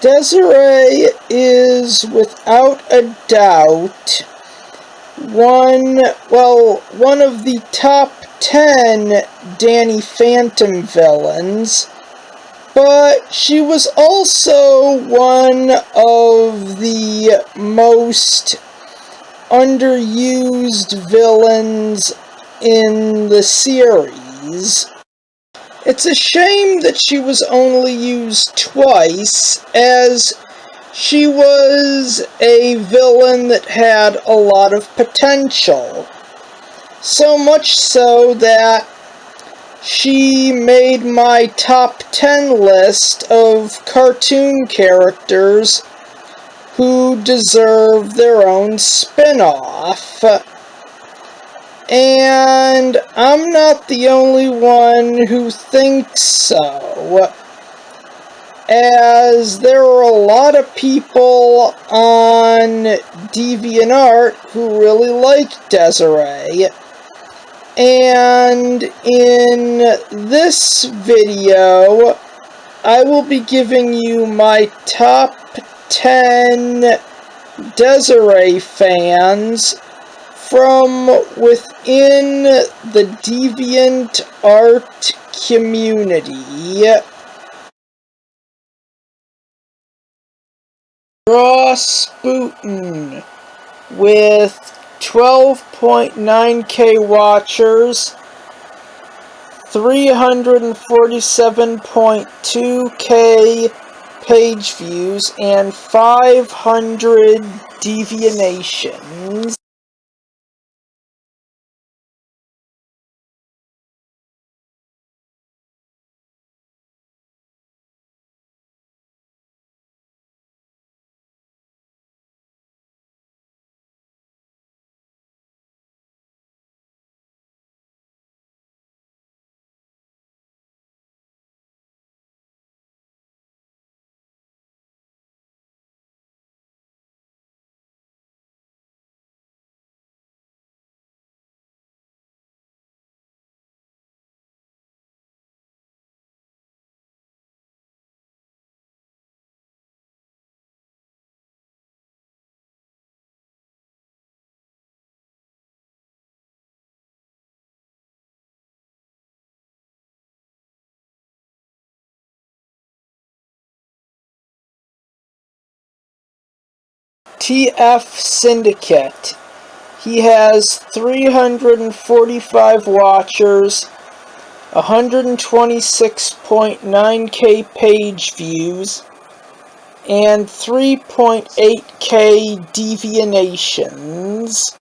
Desiree is without a doubt one of the top 10 Danny Phantom villains, but she was also one of the most underused villains in the series. It's a shame that she was only used twice, as she was a villain that had a lot of potential. So much so that she made my top 10 list of cartoon characters who deserve their own spin-off. And I'm not the only one who thinks so, as there are a lot of people on DeviantArt who really like Desiree. And in this video, I will be giving you my top 10 Desiree fans from within the DeviantArt community. Rasputin with 12.9k watchers, 347.2k page views, and 500 deviations. TF Syndicate. He has 345 watchers, 126.9k page views, and 3.8k deviations.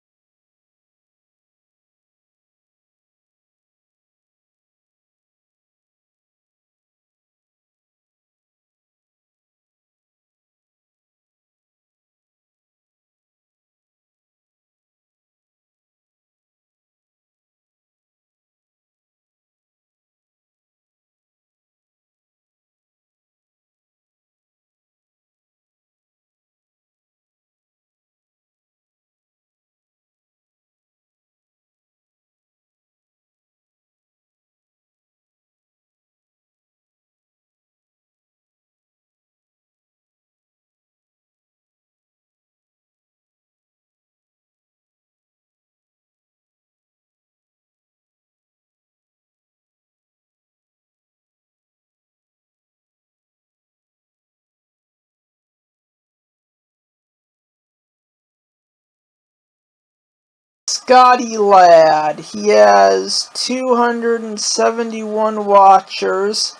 Scotty Lad. He has 271 watchers,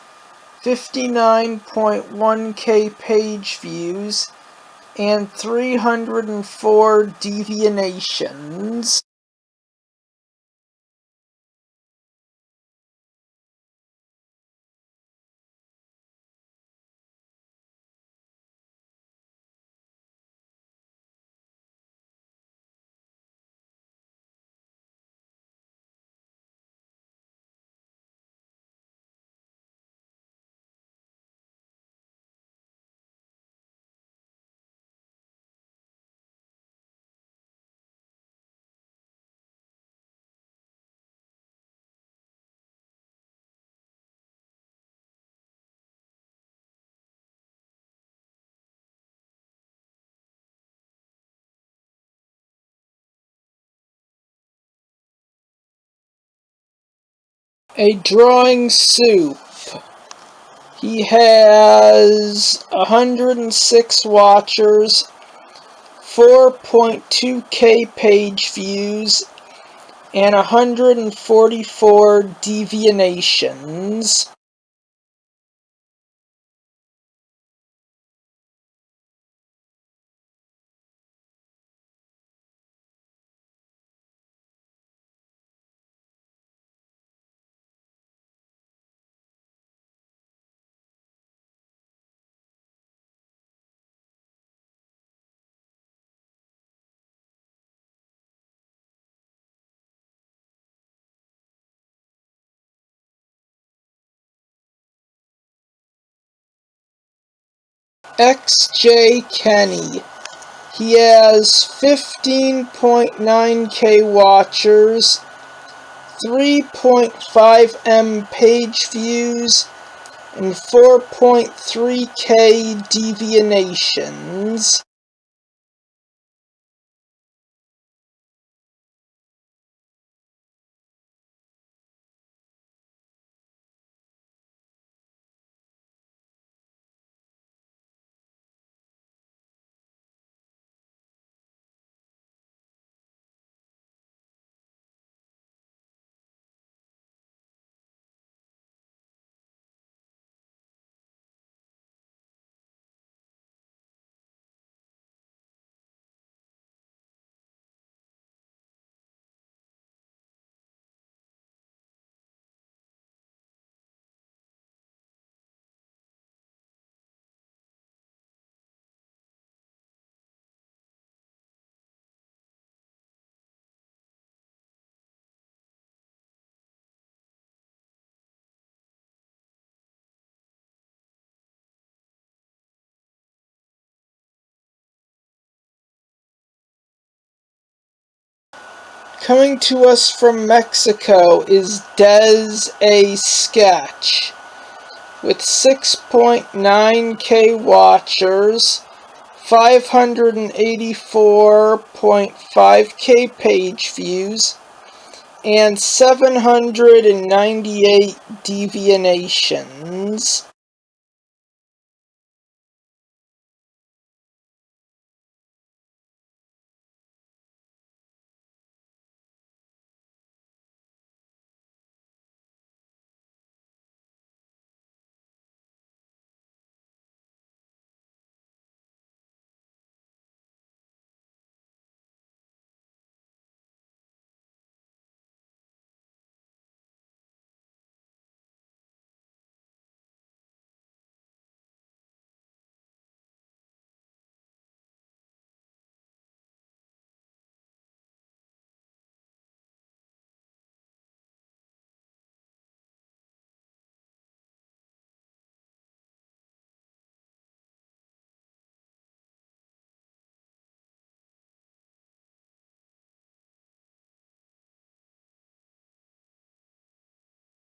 59.1k page views, and 304 deviations. A drawing soup. He has 106 watchers, 4.2k page views, and 144 devianations. XJ Kenny. He has 15.9k watchers, 3.5m page views, and 4.3k devianations. Coming to us from Mexico is Des A Sketch with 6.9k watchers, 584.5k page views, and 798 devianations.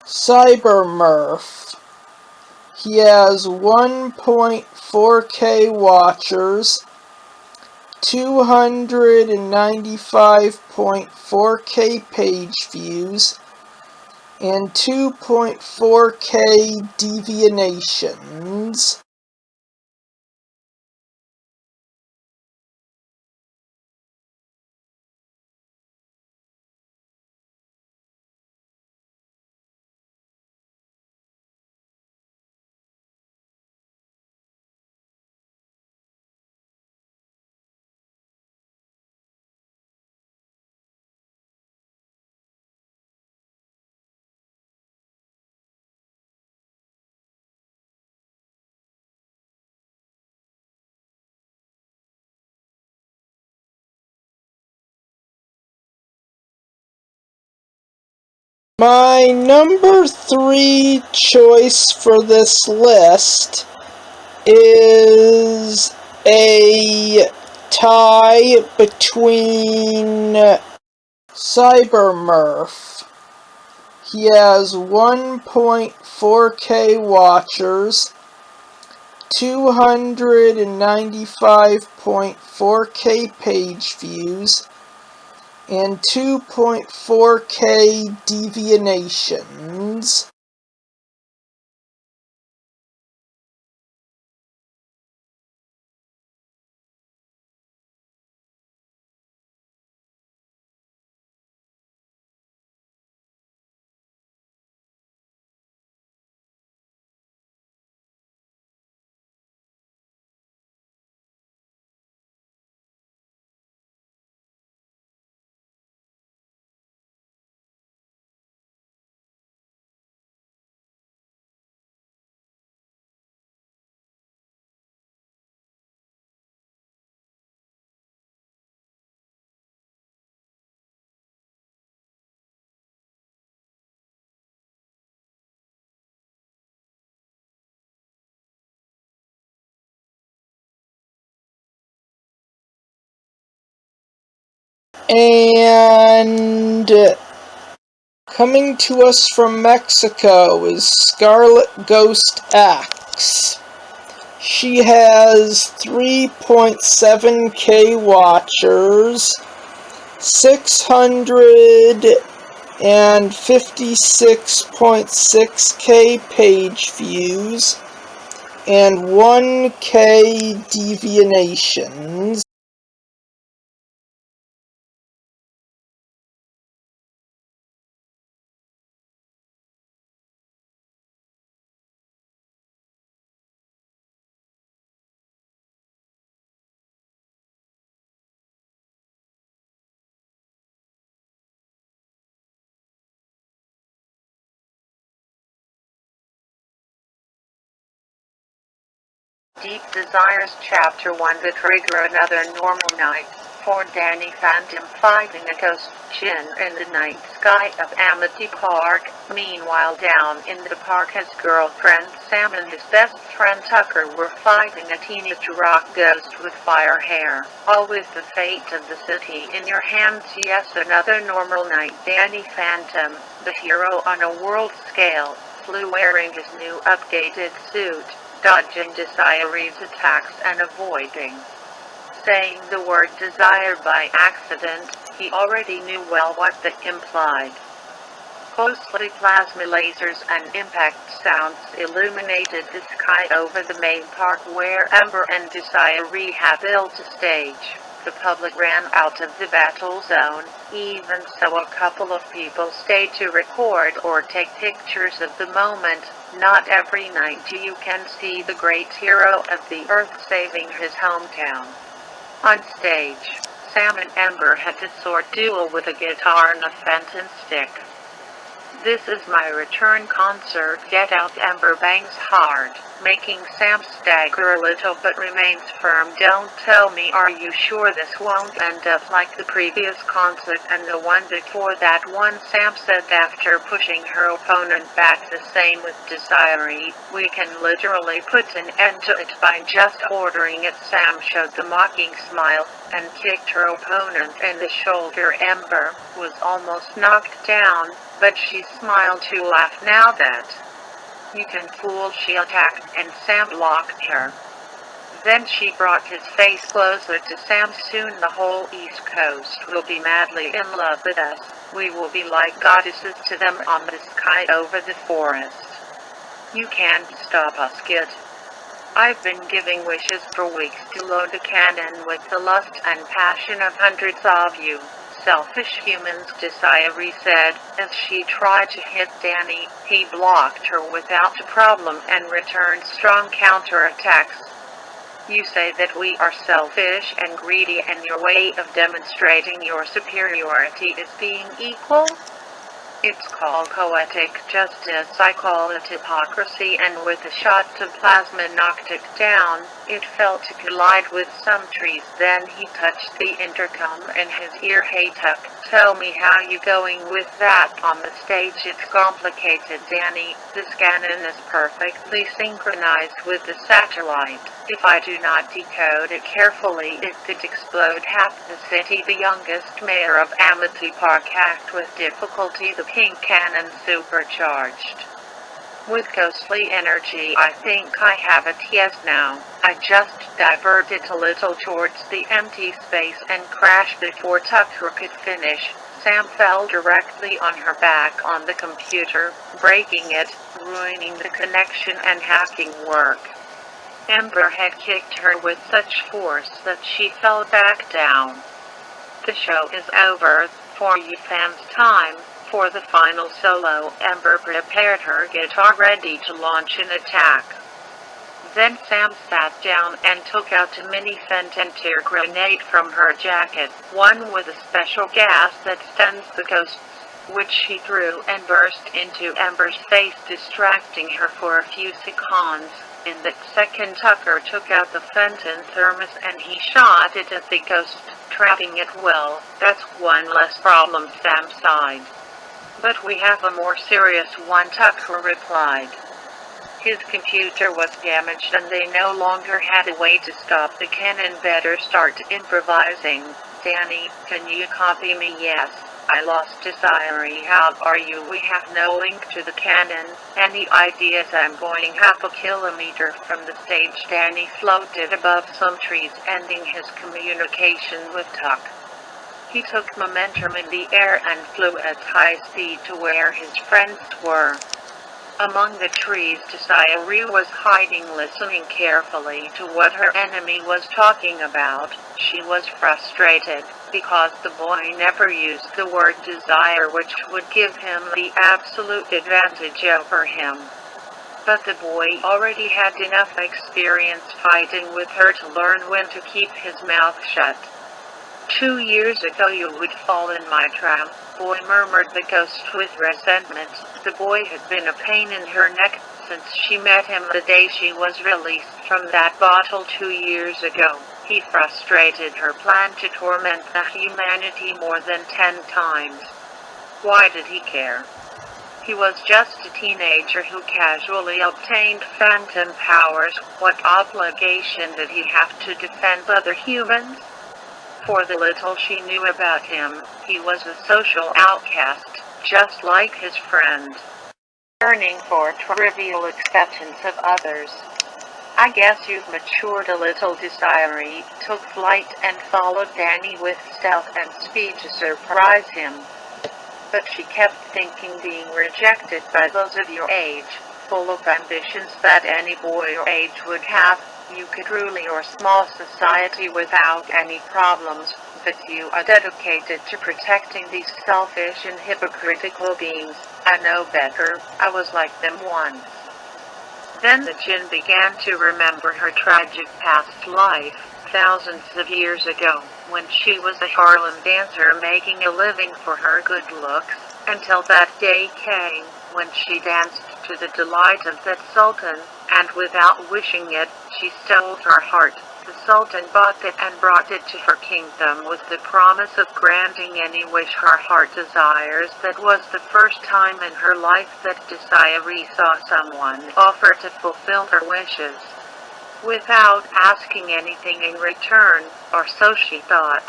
Cybermurph. He has 1.4k watchers, 295.4k page views, and 2.4k devianations. My number 3 choice for this list is a tie between Cybermurph. He has 1.4k watchers, 295.4k page views, and 2.4K deviations. And coming to us from Mexico is Scarlet Ghost X. She has 3.7K watchers, 656.6K page views, and 1K deviations. Deep Desires Chapter 1 The Trigger Another Normal Night for Danny Phantom fighting a ghost Jin in the night sky of Amity Park. Meanwhile down in the park his girlfriend Sam and his best friend Tucker were fighting a teenage rock ghost with fire hair. Always the fate of the city in your hands. Yes, another normal night. Danny Phantom, the hero on a world scale, flew wearing his new updated suit, dodging Desiree's attacks and avoiding saying the word desire by accident. He already knew well what that implied. Closely plasma lasers and impact sounds illuminated the sky over the main park where Ember and Desiree had built a stage. The public ran out of the battle zone, even so a couple of people stayed to record or take pictures of the moment. Not every night you can see the great hero of the earth saving his hometown. On stage, Sam and Ember had to sword duel with a guitar and a Fenton stick. This is my return concert. Get out. Ember bangs hard, making Sam stagger a little but remains firm. Don't tell me, are you sure this won't end up like the previous concert and the one before that one? Sam said after pushing her opponent back. The same with Desiree. We can literally put an end to it by just ordering it. Sam showed the mocking smile and kicked her opponent in the shoulder. Ember was almost knocked down, but she smiled to laugh. Now that you can fool, she attacked, and Sam blocked her. Then she brought his face closer to Sam. Soon the whole East Coast will be madly in love with us. We will be like goddesses to them on the sky over the forest. You can't stop us, kid. I've been giving wishes for weeks to load a cannon with the lust and passion of hundreds of you selfish humans, Desiree said, as she tried to hit Danny. He blocked her without a problem and returned strong counterattacks. You say that we are selfish and greedy, and your way of demonstrating your superiority is being equal? It's called poetic justice. I call it hypocrisy. And with a shot of plasma knocked it down, it fell to collide with some trees. Then he touched the intercom in his ear. Hey Tuck, tell me how you going with that on the stage? It's complicated, Danny. This cannon is perfectly synchronized with the satellite. If I do not decode it carefully, it could explode half the city. The youngest mayor of Amity Park hacked with difficulty the pink cannon supercharged with ghostly energy. I think I have it. Yes, now I just diverted a little towards the empty space and crashed before Tucker could finish. Sam fell directly on her back on the computer, breaking it, ruining the connection and hacking work. Amber had kicked her with such force that she fell back down. The show is over. For you fans, time for the final solo. Amber prepared her guitar ready to launch an attack. Then Sam sat down and took out a mini Fentantir grenade from her jacket, one with a special gas that stuns the ghosts, which she threw and burst into Amber's face, distracting her for a few seconds. In that second, Tucker took out the Fenton thermos and he shot it at the ghost, trapping it well. That's one less problem, Sam sighed. But we have a more serious one, Tucker replied. His computer was damaged and they no longer had a way to stop the cannon. Better start improvising. Danny, can you copy me? Yes. I lost Desiree. How are you? We have no link to the cannon. Any ideas? I'm going half a kilometer from the stage. Danny floated above some trees, ending his communication with Tuck. He took momentum in the air and flew at high speed to where his friends were. Among the trees, Desiree was hiding, listening carefully to what her enemy was talking about. She was frustrated because the boy never used the word desire, which would give him the absolute advantage over him. But the boy already had enough experience fighting with her to learn when to keep his mouth shut. 2 years ago you would fall in my trap, boy, murmured the ghost with resentment. The boy had been a pain in her neck since she met him the day she was released from that bottle 2 years ago. He frustrated her plan to torment the humanity more than 10 times. Why did he care? He was just a teenager who casually obtained phantom powers. What obligation did he have to defend other humans? For the little she knew about him, he was a social outcast, just like his friend, yearning for trivial acceptance of others. I guess you've matured a little. Desiree took flight and followed Danny with stealth and speed to surprise him. But she kept thinking, being rejected by those of your age, full of ambitions that any boy your age would have, you could rule your small society without any problems, but you are dedicated to protecting these selfish and hypocritical beings. I know better. I was like them once. Then the djinn began to remember her tragic past life, thousands of years ago, when she was a Harlem dancer making a living for her good looks, until that day came, when she danced to the delight of that sultan, and without wishing it, she stole her heart. The sultan bought it and brought it to her kingdom with the promise of granting any wish her heart desires. That was the first time in her life that Desiree saw someone offer to fulfill her wishes, without asking anything in return, or so she thought.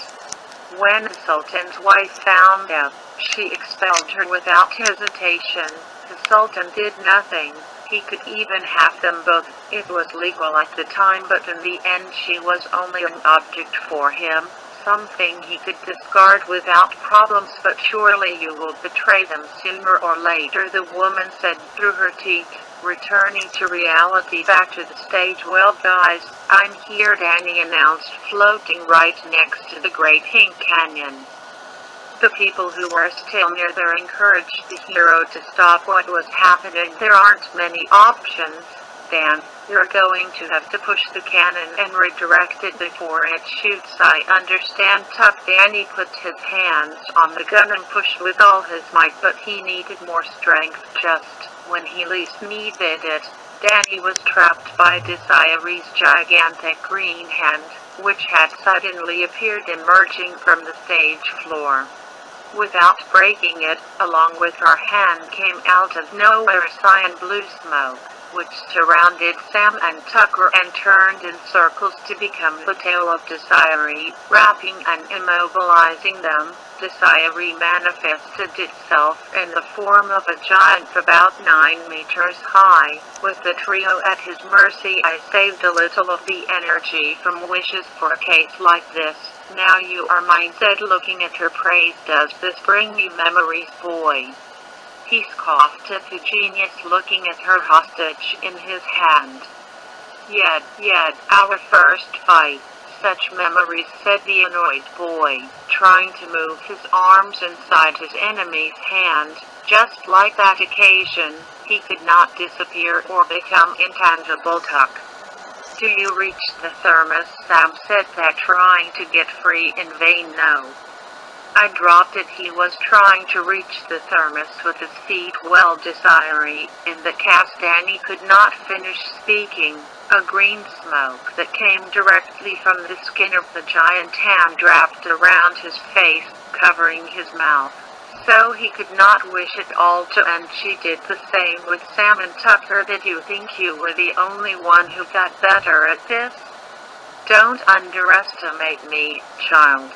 When the sultan's wife found out, she expelled her without hesitation. The sultan did nothing. He could even have them both. It was legal at the time, but in the end she was only an object for him, something he could discard without problems. But surely you will betray them sooner or later, the woman said through her teeth, returning to reality. Back to the stage. Well guys, I'm here, Danny announced, floating right next to the Great Pink Canyon. The people who were still near there encouraged the hero to stop what was happening. There aren't many options, Dan. You're going to have to push the cannon and redirect it before it shoots. I understand, Tuck. Danny put his hands on the gun and pushed with all his might, but he needed more strength. Just when he least needed it, Danny was trapped by Desiree's gigantic green hand, which had suddenly appeared emerging from the stage floor. Without breaking it, along with her hand came out of nowhere cyan blue smoke. which surrounded Sam and Tucker and turned in circles to become the tail of Desiree, wrapping and immobilizing them. Desiree manifested itself in the form of a giant about 9 meters high. With the trio at his mercy, I saved a little of the energy from wishes for a case like this. Now you are mine, said, looking at her praise. Does this bring you memories, boy? He scoffed at the genius, looking at her hostage in his hand. Yet, our first fight. Such memories, said the annoyed boy, trying to move his arms inside his enemy's hand. Just like that occasion, he could not disappear or become intangible. Tuck. Do you reach the thermos? Sam said that, trying to get free. In vain. No. I dropped it. He was trying to reach the thermos with his feet. Well, Desiree, in the cast. Danny could not finish speaking. A green smoke that came directly from the skin of the giant hand wrapped around his face, covering his mouth. So he could not wish it all to end. She did the same with Sam and Tucker. Did you think you were the only one who got better at this? Don't underestimate me, child.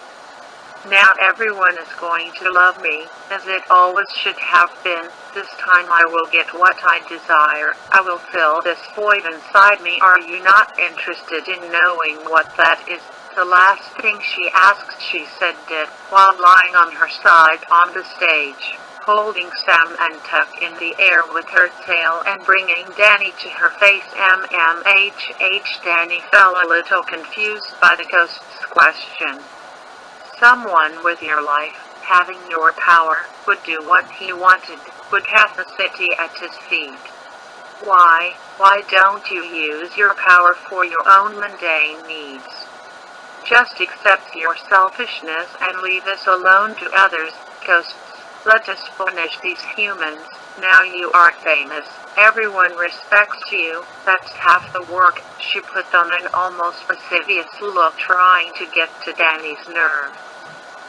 Now everyone is going to love me, as it always should have been. This time I will get what I desire. I will fill this void inside me. Are you not interested in knowing what that is? The last thing she asked, she said dead, while lying on her side on the stage, holding Sam and Tuck in the air with her tail and bringing Danny to her face. Danny felt a little confused by the ghost's question. Someone with your life, having your power, would do what he wanted, would have the city at his feet. Why don't you use your power for your own mundane needs? Just accept your selfishness and leave us alone to others. Ghosts, let us punish these humans. Now you are famous. Everyone respects you. That's half the work. She put on an almost lascivious look, trying to get to Danny's nerve.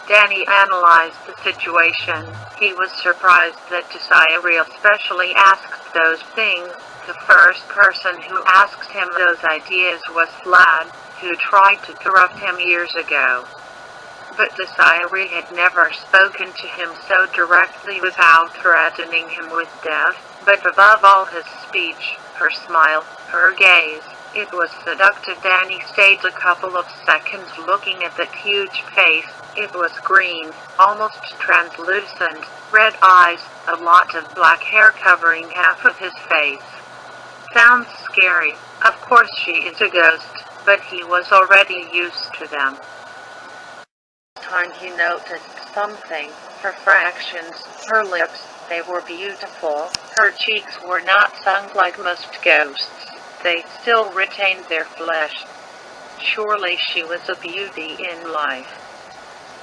Danny analyzed the situation. He was surprised that Desiree especially asked those things. The first person who asked him those ideas was Vlad, who tried to corrupt him years ago. But Desiree had never spoken to him so directly without threatening him with death. But above all, his speech, her smile, her gaze, it was seductive. Danny stayed a couple of seconds looking at that huge face. It was green, almost translucent, red eyes, a lot of black hair covering half of his face. Sounds scary. Of course she is a ghost, but he was already used to them. Time he noticed something. Her fractions, her lips, they were beautiful. Her cheeks were not sunk like most ghosts. They still retained their flesh. Surely she was a beauty in life.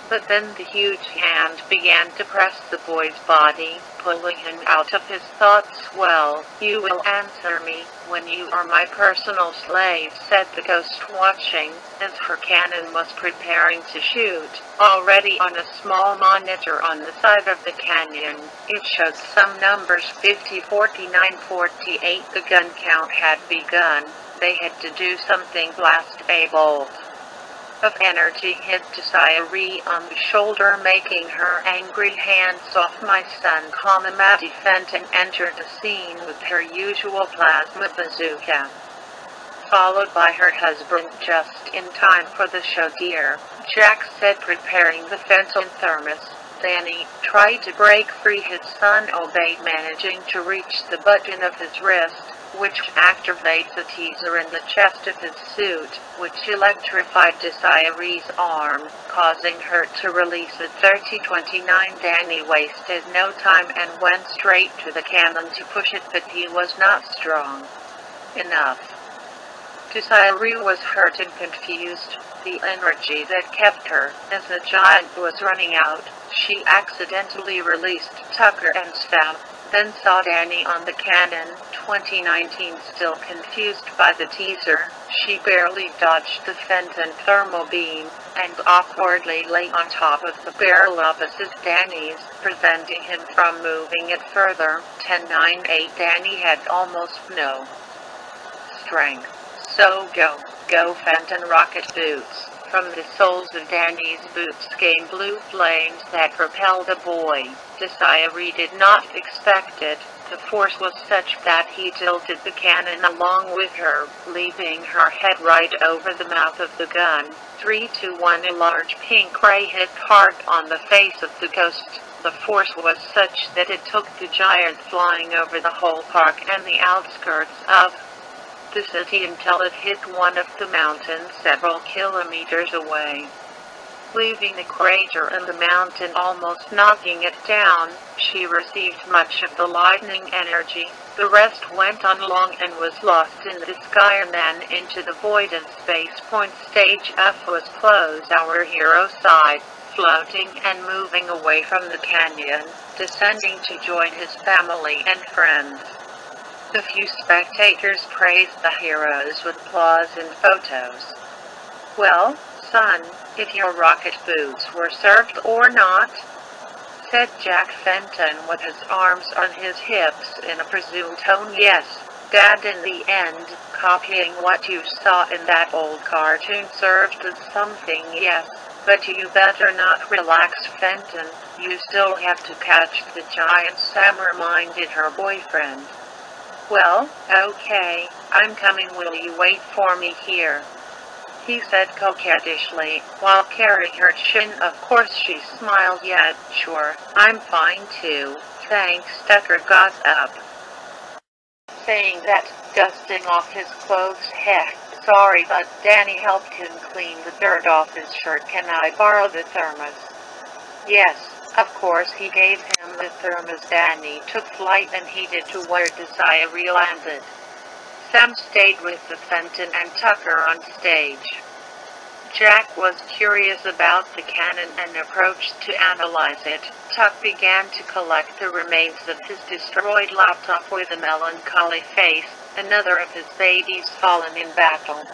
But then the huge hand began to press the boy's body, pulling him out of his thoughts. Well, you will answer me when you are my personal slave, said the ghost, watching as her cannon was preparing to shoot. Already on a small monitor on the side of the canyon, it showed some numbers: 50, 49, 48. The gun count had begun. They had to do something. Blast a bolt of energy hit Desiree on the shoulder, making her angry. Hands off my son, Maddie Fenton entered the scene with her usual plasma bazooka, followed by her husband. Just in time for the show, dear, Jack said, preparing the Fenton thermos. Danny tried to break free. His son obeyed, managing to reach the button of his wrist, which activates a teaser in the chest of his suit, which electrified Desiree's arm, causing her to release at 30:29. Danny wasted no time and went straight to the cannon to push it, but he was not strong enough. Desiree was hurt and confused. The energy that kept her, as the giant was running out, she accidentally released Tucker and Sam, then saw Danny on the cannon. 2019. Still confused by the teaser, she barely dodged the Fenton thermal beam, and awkwardly lay on top of the barrel opposite Danny's, preventing him from moving it further. 10-9-8. Danny had almost no strength. So go Fenton rocket boots. From the soles of Danny's boots came blue flames that propelled the boy. Desiree did not expect it. The force was such that he tilted the cannon along with her, leaving her head right over the mouth of the gun. 3, 2, 1. A large pink ray hit hard on the face of the ghost. The force was such that it took the giant flying over the whole park and the outskirts of the city until it hit one of the mountains several kilometers away, leaving the crater in the mountain almost knocking it down. She received much of the lightning energy. The rest went on long and was lost in the sky and then into the void of space. Point Stage F was closed. Our hero sighed, floating and moving away from the canyon, descending to join his family and friends. The few spectators praised the heroes with applause and photos. "Well, son, if your rocket boots were served or not," said Jack Fenton with his arms on his hips in a presumed tone. "Yes, Dad, in the end, copying what you saw in that old cartoon served as something, yes, but you better not relax, Fenton. You still have to catch the giant," Sam reminded her boyfriend. "Well, okay, I'm coming. Will you wait for me here?" he said coquettishly, while carrying her chin. Of course she smiled. "Yeah, sure, I'm fine too, thanks." Tucker got up, saying that, dusting off his clothes. Sorry, but Danny helped him clean the dirt off his shirt. "Can I borrow the thermos?" "Yes, of course." He gave him the thermos. Danny took flight and headed to where Desiree landed. Sam stayed with the Fenton and Tucker on stage. Jack was curious about the cannon and approached to analyze it. Tuck began to collect the remains of his destroyed laptop with a melancholy face, another of his babies fallen in battle.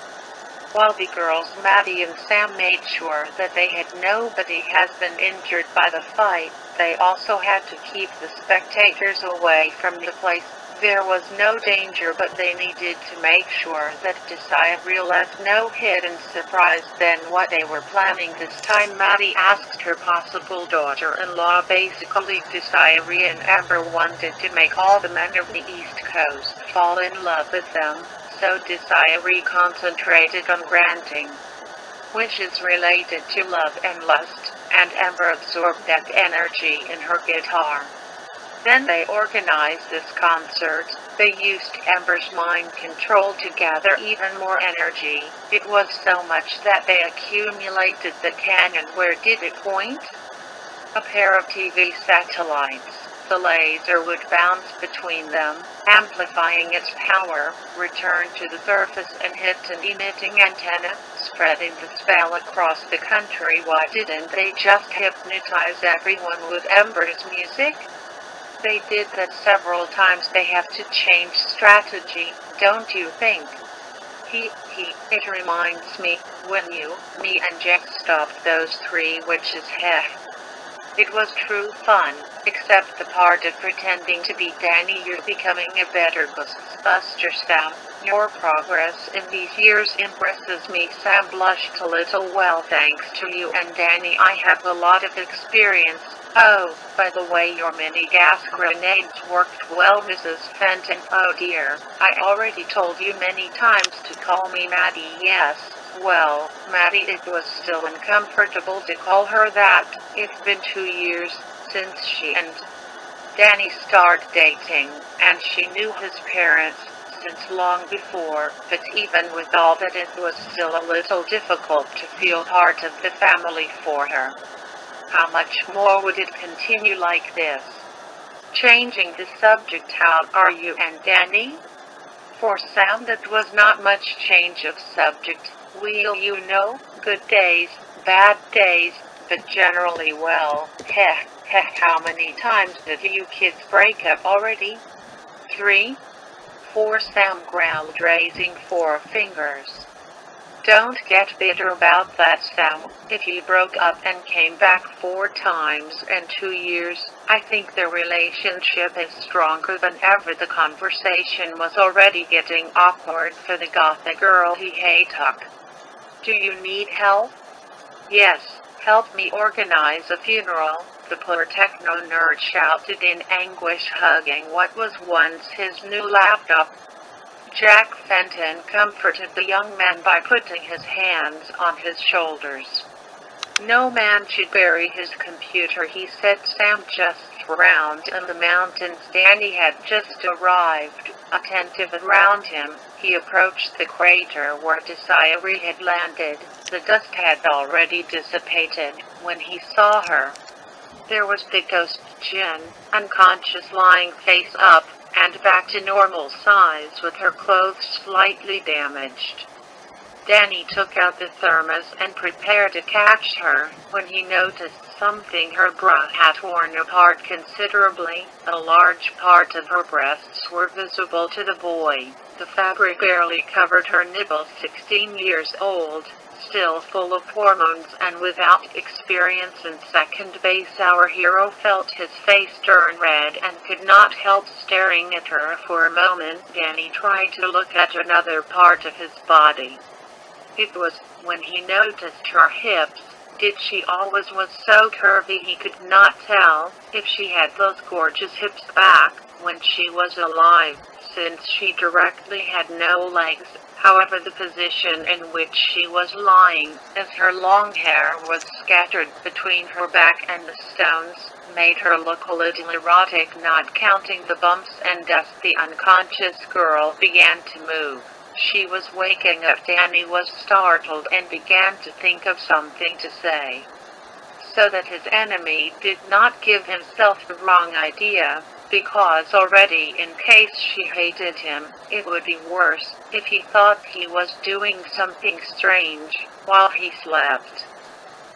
While the girls Maddie and Sam made sure that nobody has been injured by the fight, they also had to keep the spectators away from the place. There was no danger, but they needed to make sure that Desiree left no hidden surprise. Then what they were planning this time, Maddie asked her possible daughter-in-law. Basically, Desiree and Amber wanted to make all the men of the East Coast fall in love with them, so Desiree concentrated on granting wishes related to love and lust, and Amber absorbed that energy in her guitar. Then they organized this concert. They used Amber's mind control to gather even more energy. It was so much that they accumulated the cannon. Where did it point? A pair of TV satellites. The laser would bounce between them, amplifying its power, return to the surface and hit an emitting antenna, spreading the spell across the country. Why didn't they just hypnotize everyone with Amber's music? They did that several times. They have to change strategy, don't you think? It reminds me, when me and Jack stopped those 3 witches. It was true fun, except the part of pretending to be Danny. You're becoming a better Ghostbuster, Sam. Your progress in these years impresses me. Sam blushed a little. "Well, thanks to you and Danny, I have a lot of experience. Oh, by the way, your mini gas grenades worked well, Mrs. Fenton." "Oh dear, I already told you many times to call me Maddie." "Yes, well, Maddie." It was still uncomfortable to call her that. It's been 2 years since she and Danny started dating, and she knew his parents since long before, but even with all that, it was still a little difficult to feel part of the family for her. How much more would it continue like this? Changing the subject, how are you and Danny? For Sam, that was not much change of subject. "Well, you know, good days, bad days, but generally well." How many times did you kids break up already? 3? before Sam growled, raising 4 fingers. Don't get bitter about that, Sam. If you broke up and came back 4 times in 2 years, I think the relationship is stronger than ever. The conversation was already getting awkward for the gothic girl he hated. Do you need help? Yes, help me organize a funeral, the poor techno nerd shouted in anguish, hugging what was once his new laptop. Jack Fenton comforted the young man by putting his hands on his shoulders. No man should bury his computer, he said. Sam just frowned. In the mountains Danny had just arrived. Attentive around him, he approached the crater where Desiree had landed. The dust had already dissipated when he saw her. There was the ghost Jen, unconscious, lying face up and back to normal size with her clothes slightly damaged. Danny took out the thermos and prepared to catch her when he noticed something. Her bra had torn apart considerably. A large part of her breasts were visible to the boy. The fabric barely covered her nipples. 16 years old, still full of hormones and without experience in second base, our hero felt his face turn red and could not help staring at her for a moment. Danny tried to look at another part of his body. It was when he noticed her hips. Did she always was so curvy? He could not tell if she had those gorgeous hips back when she was alive, since she directly had no legs. However, the position in which she was lying, as her long hair was scattered between her back and the stones, made her look a little erotic. Not counting the bumps and dust, the unconscious girl began to move. She was waking up. Danny was startled and began to think of something to say, so that his enemy did not give himself the wrong idea, because already, in case she hated him, it would be worse if he thought he was doing something strange while he slept.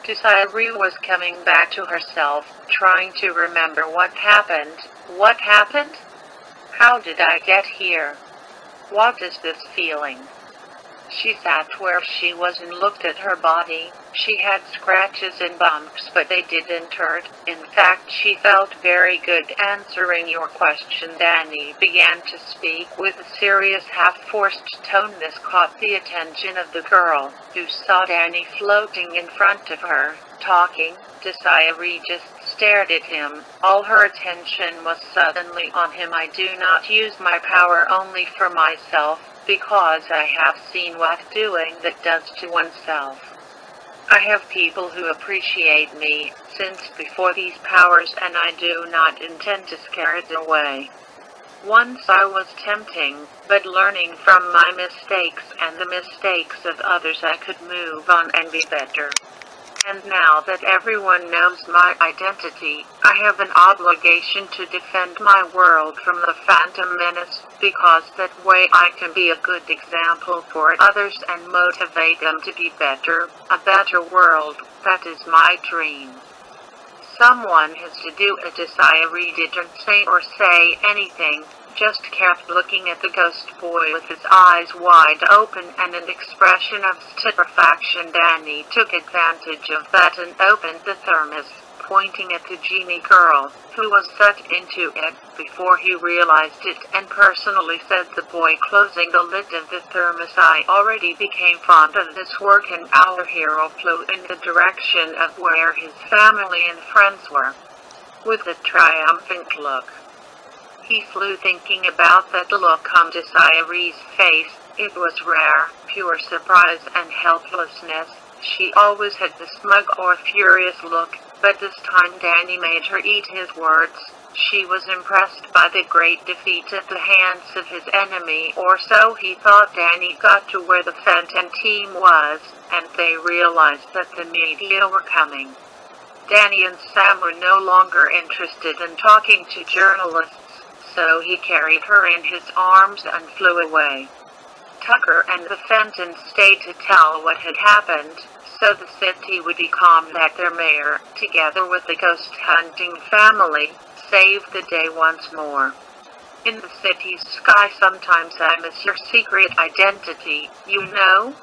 Desiree was coming back to herself, trying to remember what happened. What happened? How did I get here? What is this feeling? She sat where she was and looked at her body. She had scratches and bumps, but they didn't hurt. In fact, she felt very good. Answering your question, Danny began to speak with a serious, half-forced tone. This caught the attention of the girl, who saw Danny floating in front of her, talking. Desiree just stared at him. All her attention was suddenly on him. I do not use my power only for myself, because I have seen what doing that does to oneself. I have people who appreciate me since before these powers, and I do not intend to scare it away. Once I was tempting, but learning from my mistakes and the mistakes of others, I could move on and be better. And now that everyone knows my identity, I have an obligation to defend my world from the Phantom Menace, because that way I can be a good example for others and motivate them to be better. A better world, that is my dream. Someone has to do it. Desiree didn't say or say anything, just kept looking at the ghost boy with his eyes wide open and an expression of stupefaction. Danny took advantage of that and opened the thermos, pointing at the genie girl, who was sucked into it before he realized it, and personally said, the boy closing the lid of the thermos. I already became fond of this work, and our hero flew in the direction of where his family and friends were, with a triumphant look. He flew thinking about that look on Desiree's face. It was rare, pure surprise and helplessness. She always had the smug or furious look, but this time Danny made her eat his words. She was impressed by the great defeat at the hands of his enemy, or so he thought. Danny got to where the Fenton team was, and they realized that the media were coming. Danny and Sam were no longer interested in talking to journalists, so he carried her in his arms and flew away. Tucker and the Fentons stayed to tell what had happened, so the city would be calm. That their mayor, together with the ghost hunting family, saved the day once more. In the city's sky sometimes I miss your secret identity, you know?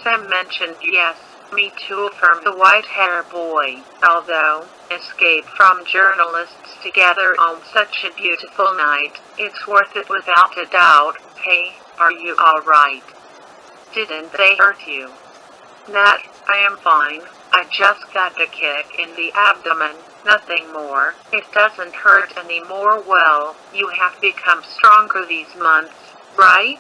Sam mentioned yes, me too from the white-haired boy, although, escape from journalists together on such a beautiful night, it's worth it without a doubt. Hey, are you alright? Didn't they hurt you? Nat, I am fine. I just got a kick in the abdomen, nothing more. It doesn't hurt anymore. Well, you have become stronger these months, right?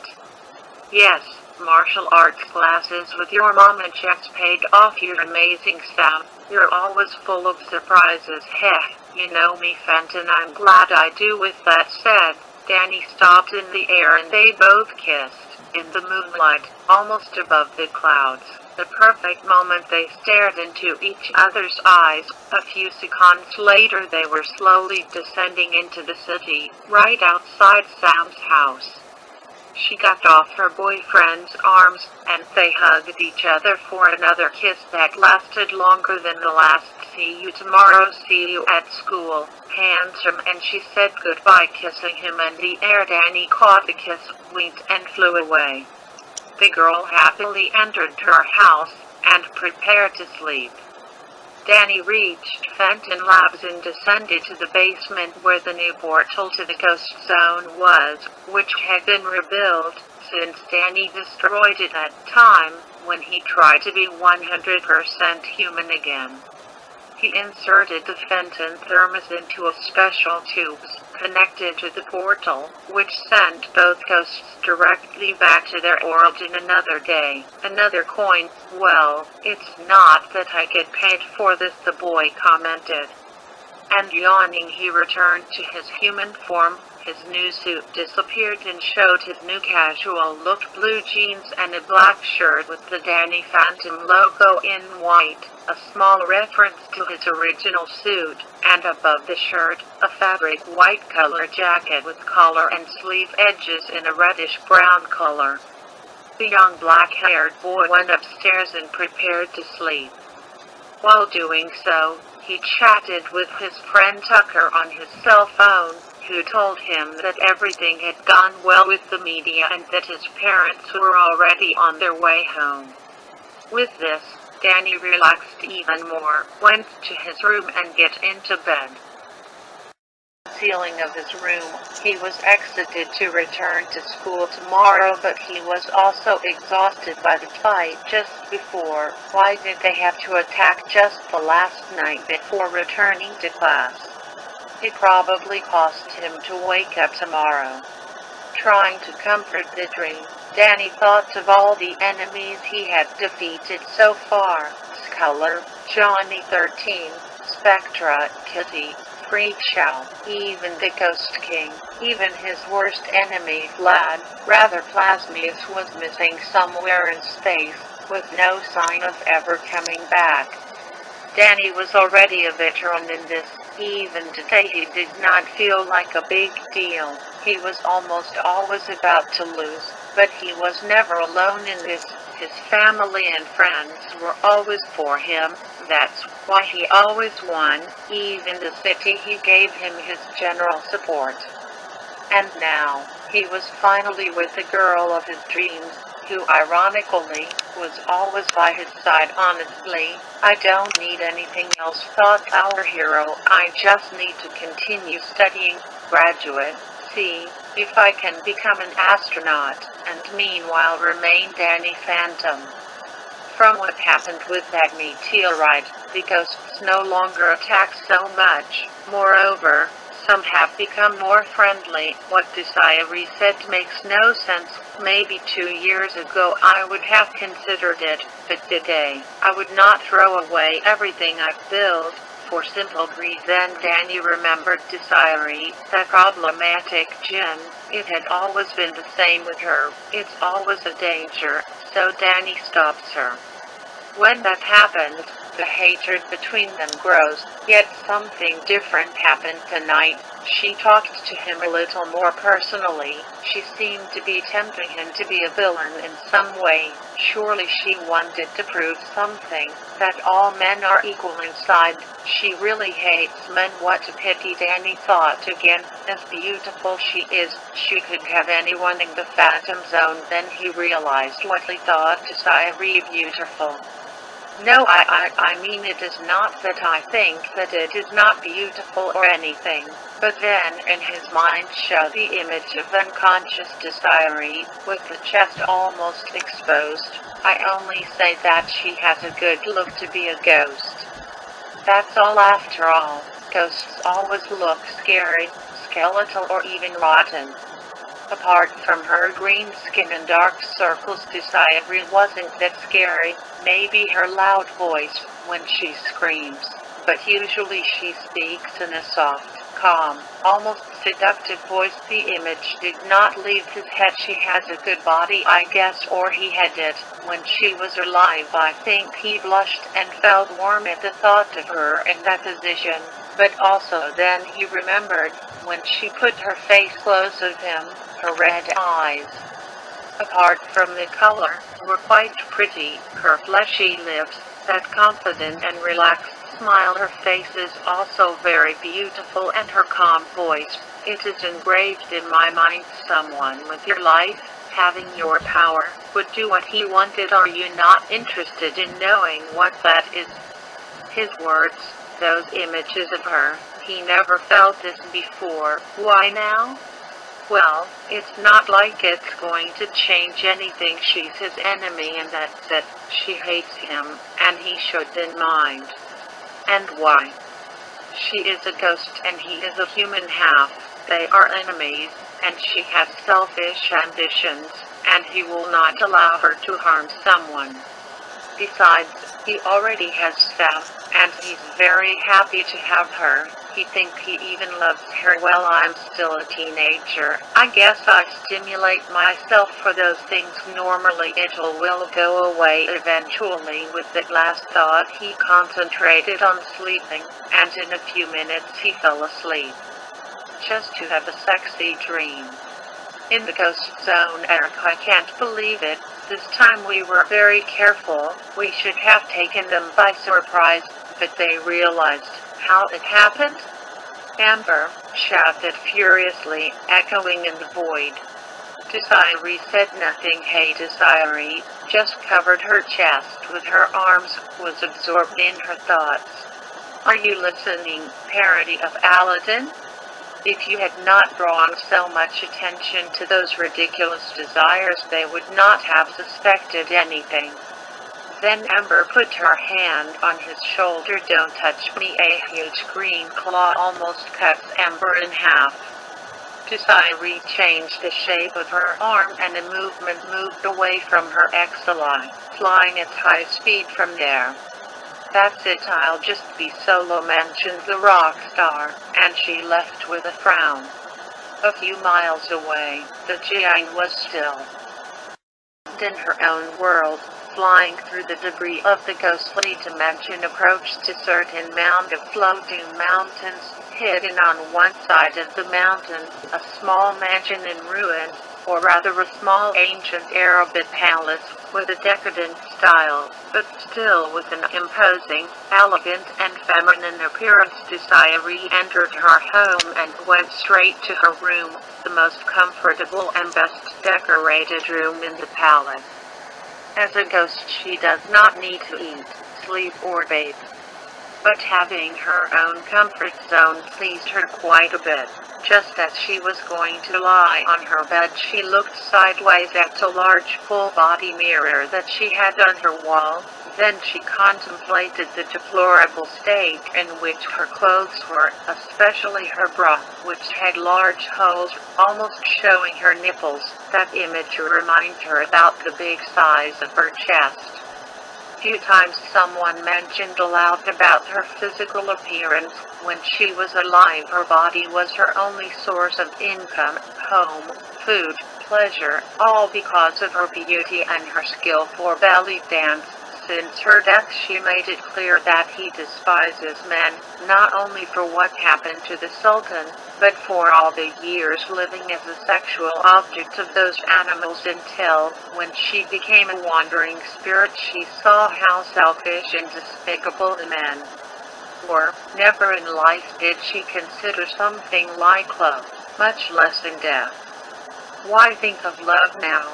Yes, martial arts classes with your mom and checks paid off. You're amazing, Sam. You're always full of surprises. Heh, you know me, Fenton. I'm glad I do. With that said, Danny stopped in the air and they both kissed, in the moonlight, almost above the clouds. The perfect moment they stared into each other's eyes. A few seconds later they were slowly descending into the city, right outside Sam's house. She got off her boyfriend's arms, and they hugged each other for another kiss that lasted longer than the last. See you tomorrow, see you at school, handsome, and she said goodbye, kissing him in the air. Danny caught the kiss, winked, and flew away. The girl happily entered her house, and prepared to sleep. Danny reached Fenton Labs and descended to the basement where the new portal to the Ghost Zone was, which had been rebuilt, since Danny destroyed it at the time, when he tried to be 100% human again. He inserted the Fenton thermos into a special tubes, connected to the portal, which sent both ghosts directly back to their origin another day. Another coin. Well, it's not that I get paid for this, the boy commented. And yawning, he returned to his human form. His new suit disappeared and showed his new casual-looked blue jeans and a black shirt with the Danny Phantom logo in white, a small reference to his original suit, and above the shirt, a fabric white color jacket with collar and sleeve edges in a reddish-brown color. The young black-haired boy went upstairs and prepared to sleep. While doing so, he chatted with his friend Tucker on his cell phone, who told him that everything had gone well with the media and that his parents were already on their way home. With this, Danny relaxed even more, went to his room and get into bed. Ceiling of his room, he was exited to return to school tomorrow, but he was also exhausted by the fight just before. Why did they have to attack just the last night before returning to class? It probably cost him to wake up tomorrow. Trying to comfort the dream, Danny thought of all the enemies he had defeated so far. Sculler, Johnny 13, Spectra, Kitty, Freak Show, even the Ghost King, even his worst enemy Vlad, rather Plasmius, was missing somewhere in space, with no sign of ever coming back. Danny was already a veteran in this. Even today he did not feel like a big deal. He was almost always about to lose, but he was never alone in this. His family and friends were always for him. That's why he always won. Even the city, he gave him his general support. And now, he was finally with the girl of his dreams, who ironically was always by his side. Honestly, I don't need anything else, thought our hero. I just need to continue studying, graduate, see if I can become an astronaut, and meanwhile remain Danny Phantom. From what happened with that meteorite, the ghosts no longer attack so much. Moreover, some have become more friendly. What desiree said makes no sense. Maybe 2 years ago I would have considered it, but today I would not throw away everything I've built. For simple reason, Danny remembered Desiree, that problematic djinn. It had always been the same with her. It's always a danger, so Danny stops her. When that happens, the hatred between them grows, yet Something different happened tonight. She talked to him a little more personally. She seemed to be tempting him to be a villain in some way. Surely she wanted to prove something, that all men are equal inside. She really hates men. What a pity, Danny thought again. As beautiful she is, she could have anyone in the Phantom Zone. Then he realized what he thought desiree beautiful. No, I mean it is not that I think that it is not beautiful or anything, but then in his mind showed the image of unconscious desiree, with the chest almost exposed. I only say that she has a good look to be a ghost. That's all after all. Ghosts always look scary, skeletal or even rotten. Apart from her green skin and dark circles, desiree wasn't that scary. Maybe her loud voice when she screams, but usually she speaks in a soft, calm, almost seductive voice. The image did not leave his head. She has a good body, I guess, or he had it when she was alive. I think he blushed and felt warm at the thought of her in that position, but also then he remembered when she put her face close of him, her red eyes, apart from the color, were quite pretty. Her fleshy lips, that confident and relaxed smile. Her face is also very beautiful, and her calm voice. It is engraved in my mind. Someone with your life, having your power, would do what he wanted. Are you not interested in knowing what that is? His words, those images of her. He never felt this before. Why now? Well, it's not like it's going to change anything. She's his enemy, and that's it. She hates him, and he shouldn't mind. And why? She is a ghost, and he is a human half. They are enemies, and she has selfish ambitions, and he will not allow her to harm someone. Besides, he already has staff, and he's very happy to have her. He thinks he even loves her. Well, I'm still a teenager. I guess I stimulate myself for those things. Normally it will go away eventually. With that last thought, he concentrated on sleeping, and in a few minutes he fell asleep. Just to have a sexy dream. In the ghost zone, Eric, I can't believe it. This time we were very careful. We should have taken them by surprise, but they realized how it happened? Amber shouted furiously, echoing in the void. Desiree said nothing. Hey, Desiree just covered her chest with her arms, was absorbed in her thoughts. Are you listening, parody of Aladdin? If you had not drawn so much attention to those ridiculous desires, they would not have suspected anything. Then Amber put her hand on his shoulder. Don't touch me. A huge green claw almost cuts Amber in half. Desiree changed the shape of her arm, and a movement moved away from her axilla, flying at high speed from there. That's it, I'll just be solo, mentioned the rock star, and she left with a frown. A few miles away, the genie was still in her own world, flying through the debris of the ghostly dimension, approached a certain mound of floating mountains. Hidden on one side of the mountain, a small mansion in ruins, or rather a small ancient Arabic palace, with a decadent style, but still with an imposing, elegant, and feminine appearance. Desiree entered her home and went straight to her room, the most comfortable and best decorated room in the palace. As a ghost, she does not need to eat, sleep, or bathe. But having her own comfort zone pleased her quite a bit. Just as she was going to lie on her bed, she looked sideways at a large full-body mirror that she had on her wall. Then she contemplated the deplorable state in which her clothes were, especially her bra, which had large holes, almost showing her nipples. That image reminded her about the big size of her chest. Few times someone mentioned aloud about her physical appearance. When she was alive, her body was her only source of income, home, food, pleasure, all because of her beauty and her skill for belly dance. Since her death, she made it clear that he despises men, not only for what happened to the Sultan, but for all the years living as a sexual object of those animals until, when she became a wandering spirit, she saw how selfish and despicable the men were. Never in life did she consider something like love, much less in death. Why think of love now?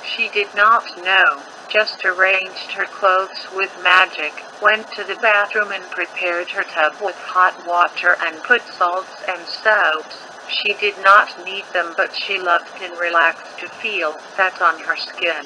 She did not know, just arranged her clothes with magic, went to the bathroom and prepared her tub with hot water and put salts and soaps. She did not need them, but she loved and relaxed to feel that on her skin.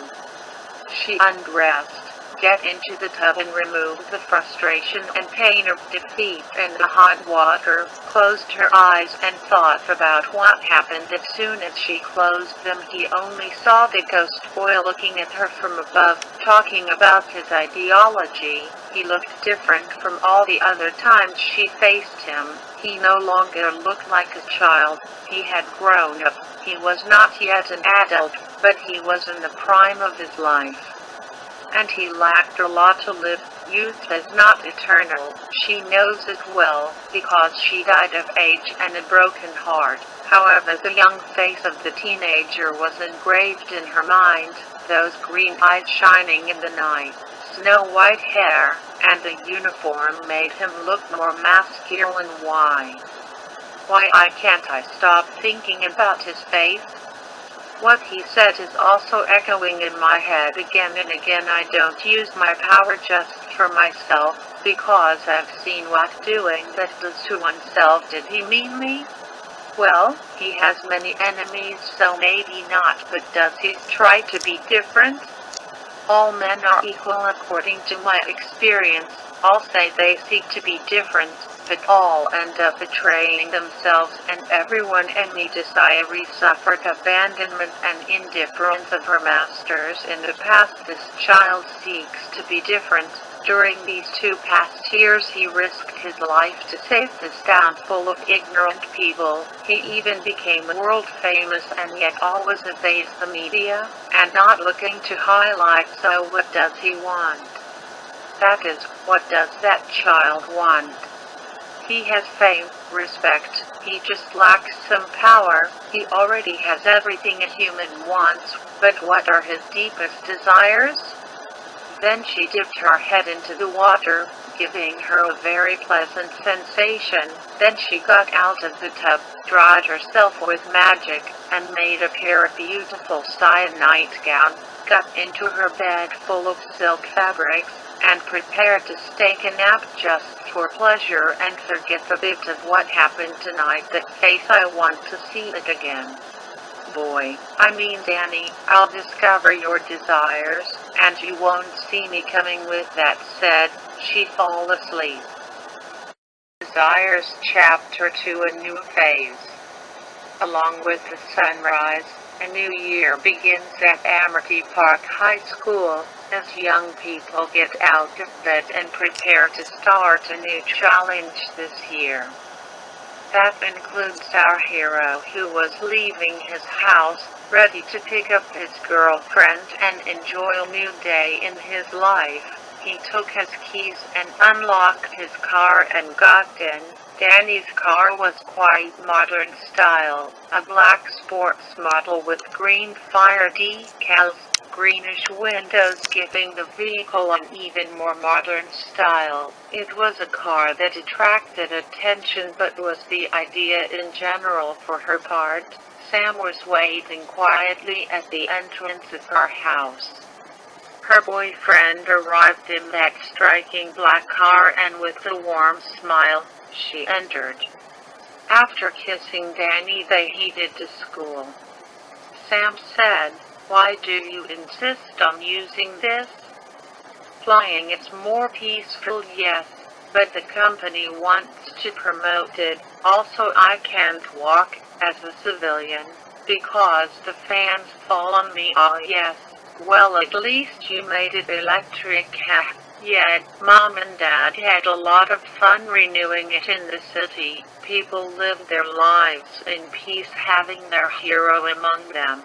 She undressed, get into the tub and remove the frustration and pain of defeat in the hot water, closed her eyes and thought about what happened. As soon as she closed them, he only saw the ghost boy looking at her from above, talking about his ideology. He looked different from all the other times she faced him. He no longer looked like a child. He had grown up. He was not yet an adult, but he was in the prime of his life. And he lacked a lot to live. Youth is not eternal. She knows it well, because she died of age and a broken heart. However, the young face of the teenager was engraved in her mind, those green eyes shining in the night, snow-white hair, and the uniform made him look more masculine. Why can't I stop thinking about his face? What he said is also echoing in my head again and again. I don't use my power just for myself, because I've seen what doing that does to oneself. Did he mean me? Well, he has many enemies, so maybe not, but does he try to be different? All men are equal according to my experience. All say they seek to be different, but all end up betraying themselves, and everyone enemy desiree suffered abandonment and indifference of her masters in the past. This child seeks to be different. During these 2 past years he risked his life to save this town full of ignorant people. He even became world famous, and yet always evades the media, and not looking to highlight. So what does he want? That is, what does that child want? He has fame, respect, he just lacks some power. He already has everything a human wants, but what are his deepest desires? Then she dipped her head into the water, giving her a very pleasant sensation. Then she got out of the tub, dried herself with magic, and made a pair of beautiful cyan nightgown, got into her bed full of silk fabrics, and prepared to take a nap just for pleasure and forget a bit of what happened tonight. That face, I want to see it again. Boy, I mean Danny, I'll discover your desires, and you won't see me coming. With that said, she fell asleep. Desires Chapter 2: A New Phase. Along with the sunrise, a new year begins at Amity Park High School, as young people get out of bed and prepare to start a new challenge this year. That includes our hero, who was leaving his house, ready to pick up his girlfriend and enjoy a new day in his life. He took his keys and unlocked his car and got in. Danny's car was quite modern style, a black sports model with green fire decals, greenish windows giving the vehicle an even more modern style. It was a car that attracted attention, but was the idea in general for her part. Sam was waiting quietly at the entrance of her house. Her boyfriend arrived in that striking black car, and with a warm smile, she entered. After kissing Danny, they headed to school. Sam said, "Why do you insist on using this? Flying is more peaceful, yes, but the company wants to promote it. Also, I can't walk as a civilian because the fans fall on me." "Oh yes, well at least you made it electric." "Yeah, Mom and Dad had a lot of fun renewing it in the city. People lived their lives in peace, having their hero among them."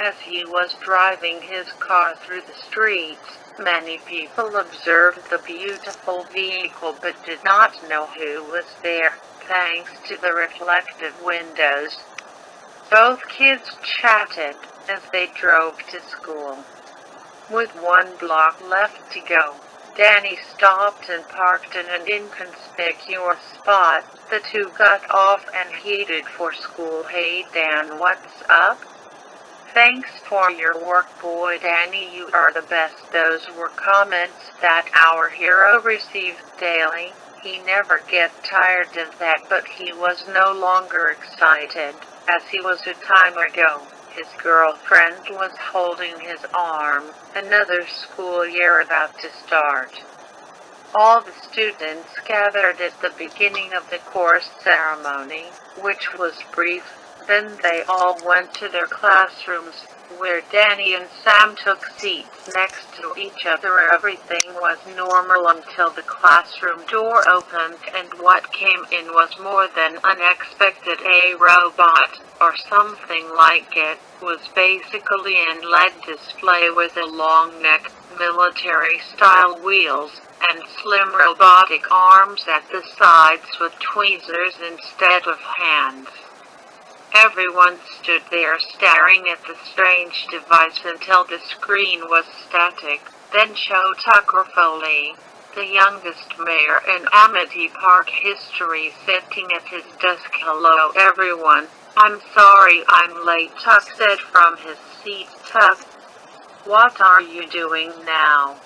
As he was driving his car through the streets, many people observed the beautiful vehicle but did not know who was there, thanks to the reflective windows. Both kids chatted as they drove to school. With 1 block left to go, Danny stopped and parked in an inconspicuous spot. The two got off and headed for school. Hey Dan, what's up? Thanks for your work, boy Danny, you are the best. Those were comments that our hero received daily. He never gets tired of that, but he was no longer excited, as he was a time ago. His girlfriend was holding his arm, another school year about to start. All the students gathered at the beginning of the course ceremony, which was brief. Then they all went to their classrooms, where Danny and Sam took seats next to each other. Everything was normal until the classroom door opened, and what came in was more than unexpected. A robot, or something like it, was basically an LED display with a long neck, military-style wheels, and slim robotic arms at the sides with tweezers instead of hands. Everyone stood there staring at the strange device until the screen was static. Then showed Tucker Foley, the youngest mayor in Amity Park history, sitting at his desk. Hello everyone, I'm sorry I'm late, Tuck said from his seat. Tuck, what are you doing now?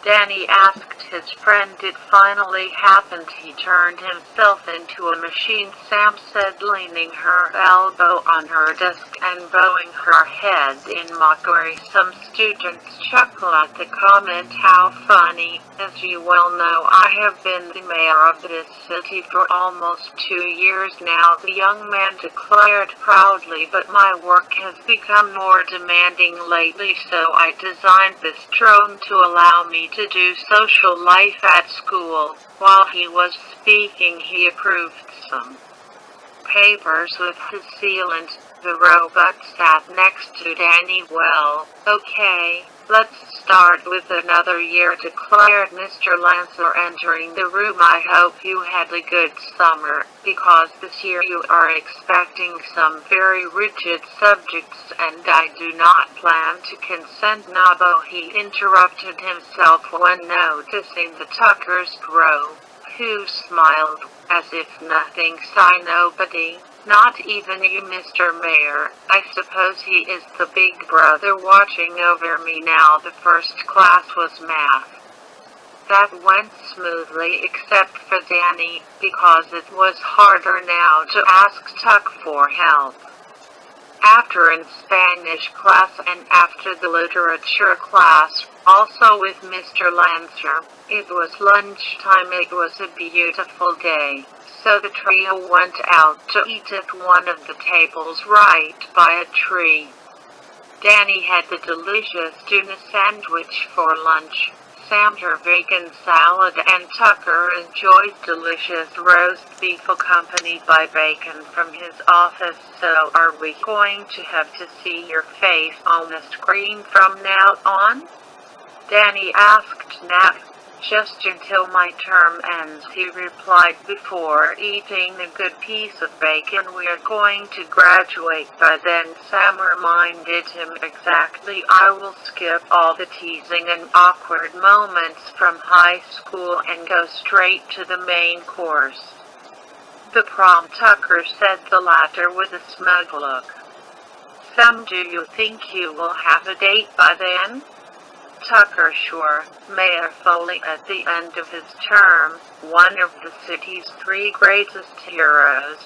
Danny asked his friend. It finally happened. He turned himself into a machine, Sam said, leaning her elbow on her desk and bowing her head in mockery. Some students chuckled at the comment. How funny. As you well know, I have been the mayor of this city for almost 2 years now, the young man declared proudly, but my work has become more demanding lately, so I designed this drone to allow me to do social life at school. While he was speaking, he approved some papers with his sealant. The robot sat next to Danny. Well, okay, let's start with another year, declared Mr. Lancer, entering the room. I hope you had a good summer, because this year you are expecting some very rigid subjects, and I do not plan to consent. Nabo, he interrupted himself when noticing the Tucker's bro, who smiled, as if nothing saw. Nobody, not even you, Mr. Mayor. I suppose he is the big brother watching over me now. The first class was math. That went smoothly except for Danny, because it was harder now to ask Tuck for help. After in Spanish class and after the literature class, also with Mr. Lancer, it was lunchtime. It was a beautiful day, so the trio went out to eat at one of the tables right by a tree. Danny had the delicious tuna sandwich for lunch, Sam her vegan salad, and Tucker enjoyed delicious roast beef accompanied by bacon from his office. So are we going to have to see your face on the screen from now on? Danny asked Nat. Just until my term ends, he replied before eating a good piece of bacon. We're going to graduate by then, Sam reminded him. Exactly, I will skip all the teasing and awkward moments from high school and go straight to the main course. The prom, Tucker said, the latter with a smug look. Sam, do you think you will have a date by then? Tucker, sure. Mayor Foley, at the end of his term, one of the city's 3 greatest heroes,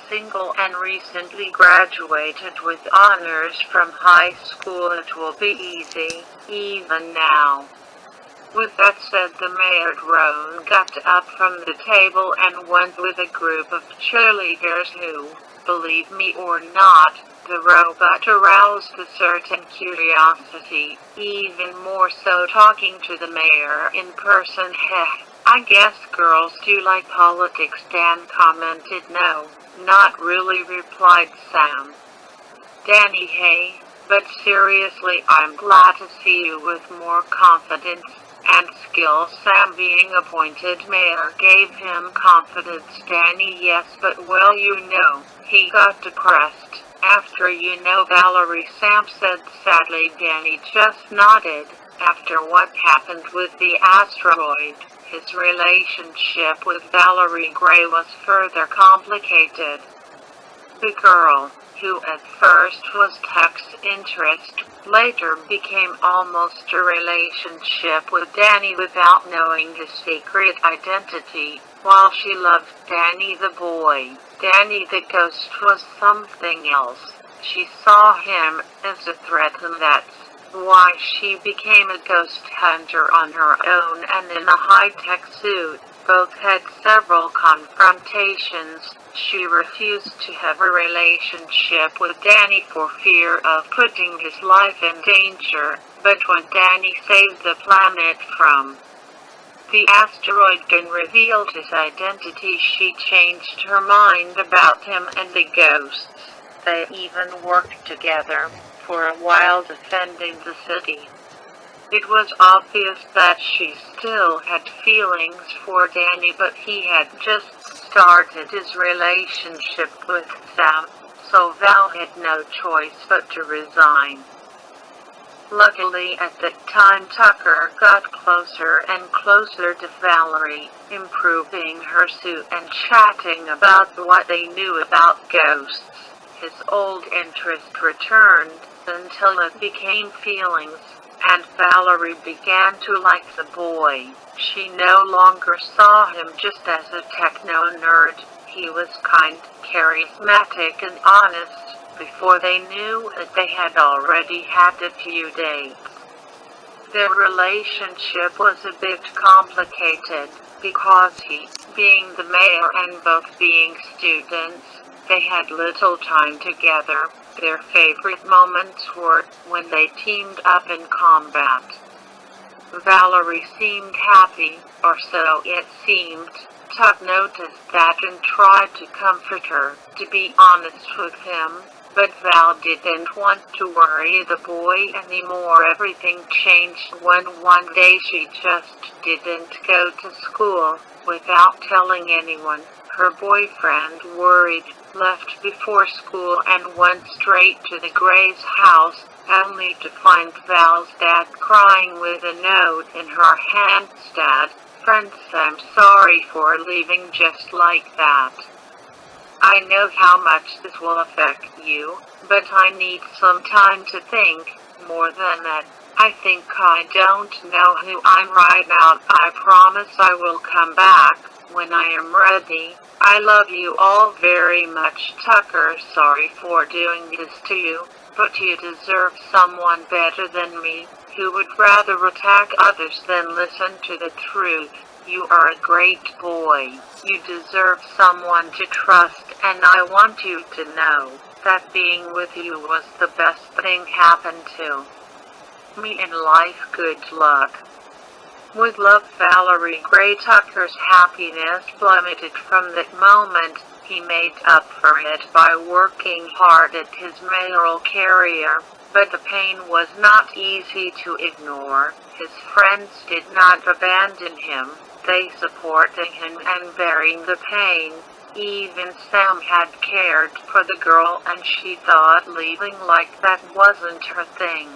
single and recently graduated with honors from high school. It will be easy, even now. With that said, the mayor drone got up from the table and went with a group of cheerleaders who, believe me or not, the robot aroused a certain curiosity, even more so talking to the mayor in person. Heh, I guess girls do like politics, Dan commented. No, not really, replied Sam. Danny, hey, But seriously, I'm glad to see you with more confidence and skill. Sam, being appointed mayor, gave him confidence. Danny, yes, but well, he got depressed after Valerie, Sam said sadly. Danny just nodded. After what happened with the asteroid, his relationship with Valerie Gray was further complicated. The girl, who at first was Tuck's interest, later became almost a relationship with Danny without knowing his secret identity. While she loved Danny the boy, Danny the ghost was something else. She saw him as a threat, and that's why she became a ghost hunter on her own and in a high-tech suit. Both had several confrontations. She refused to have a relationship with Danny for fear of putting his life in danger, but when Danny saved the planet from the asteroid and revealed his identity, she changed her mind about him and the ghosts. They even worked together for a while defending the city. It was obvious that she still had feelings for Danny, but he had just started his relationship with Sam, so Val had no choice but to resign. Luckily, at the time, Tucker got closer and closer to Valerie, improving her suit and chatting about what they knew about ghosts. His old interest returned until it became feelings, and Valerie began to like the boy. She no longer saw him just as a techno nerd. He was kind, charismatic, and honest. Before they knew it, they had already had a few dates. Their relationship was a bit complicated because he, being the mayor and both being students, they had little time together. Their favorite moments were when they teamed up in combat. Valerie seemed happy, or so it seemed. Tuck noticed that and tried to comfort her, to be honest with him, but Val didn't want to worry the boy anymore. Everything changed when one day she just didn't go to school without telling anyone. Her boyfriend, worried, left before school and went straight to the Gray's house, only to find Val's dad crying with a note in her hand. Dad, friends, I'm sorry for leaving just like that. I know how much this will affect you, but I need some time to think. More than that, I think I don't know who I'm right now. I promise I will come back when I am ready. I love you all very much, Tucker. Sorry for doing this to you, but you deserve someone better than me, who would rather attack others than listen to the truth. You are a great boy. You deserve someone to trust, and I want you to know that being with you was the best thing happened to me in life. Good luck. With love, Valerie Gray. Tucker's happiness plummeted from that moment. He made up for it by working hard at his mayoral career, but the pain was not easy to ignore. His friends did not abandon him. They supported him and bearing the pain. Even Sam had cared for the girl, and she thought leaving like that wasn't her thing.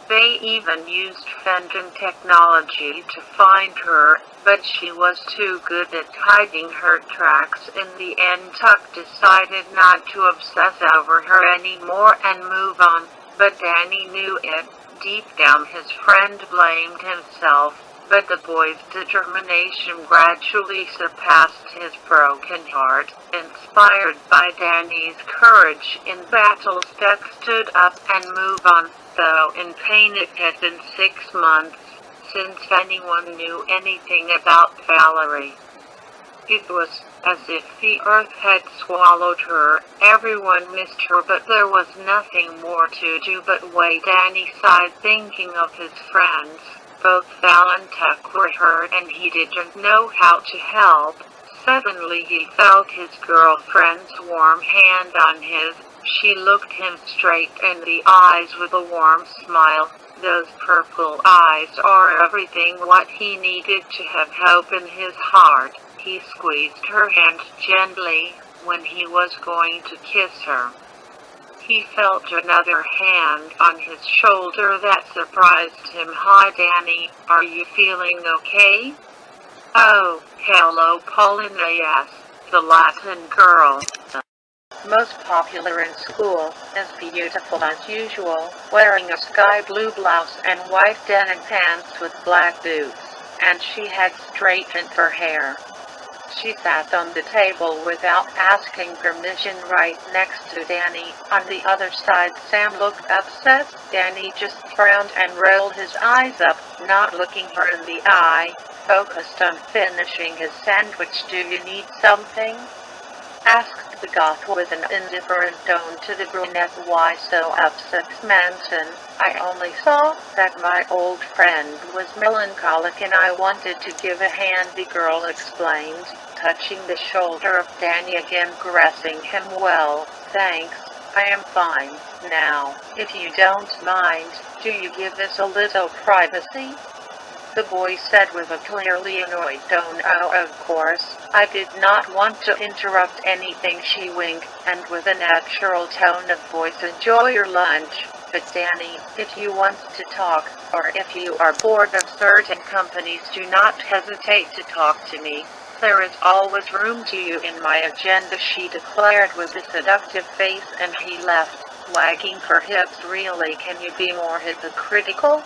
They even used Fenton technology to find her, but she was too good at hiding her tracks. In the end, Tuck decided not to obsess over her anymore and move on, but Danny knew it. Deep down, his friend blamed himself, but the boy's determination gradually surpassed his broken heart. Inspired by Danny's courage in battles, Tuck stood up and moved on. Though in pain, it had been 6 months since anyone knew anything about Valerie. It was as if the earth had swallowed her. Everyone missed her, but there was nothing more to do but wait. Danny sighed, thinking of his friends. Both Val and Tuck were hurt, and he didn't know how to help. Suddenly he felt his girlfriend's warm hand on his. She looked him straight in the eyes with a warm smile. Those purple eyes are everything what he needed to have hope in his heart. He squeezed her hand gently when he was going to kiss her. He felt another hand on his shoulder that surprised him. "Hi, Danny, are you feeling okay?" "Oh, hello, Paulina." Yes, the Latin girl, most popular in school, as beautiful as usual, wearing a sky blue blouse and white denim pants with black boots, and she had straightened her hair. She sat on the table without asking permission right next to Danny. On the other side, Sam looked upset. Danny just frowned and rolled his eyes up, not looking her in the eye, focused on finishing his sandwich. "Do you need something?" asked the goth with an indifferent tone to the brunette. "Why so upset, Manson? I only saw that my old friend was melancholic and I wanted to give a hand," the girl explained, touching the shoulder of Danny again, caressing him. "Well, thanks, I am fine now. If you don't mind, do you give us a little privacy?" the boy said with a clearly annoyed tone. "Oh, of course, I did not want to interrupt anything," she winked, and with a natural tone of voice. "Enjoy your lunch. But Danny, if you want to talk, or if you are bored of certain companies, do not hesitate to talk to me. There is always room to you in my agenda," she declared with a seductive face, and he left, wagging her hips. "Really, can you be more hypocritical?"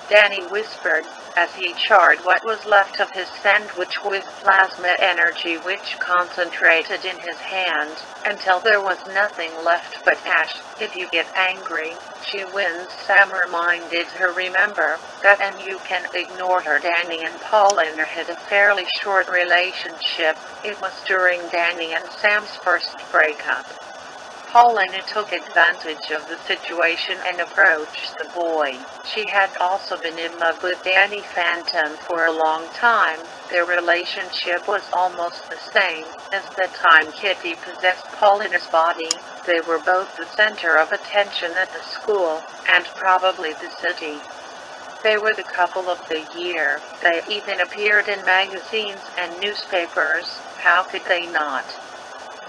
Danny whispered, as he charred what was left of his sandwich with plasma energy which concentrated in his hand, until there was nothing left but ash. "If you get angry, she wins," Sam reminded her. "Remember that, and you can ignore her." Danny and Paulina had a fairly short relationship. It was during Danny and Sam's first breakup. Paulina took advantage of the situation and approached the boy. She had also been in love with Danny Phantom for a long time. Their relationship was almost the same as the time Kitty possessed Paulina's body. They were both the center of attention at the school, and probably the city. They were the couple of the year. They even appeared in magazines and newspapers. How could they not?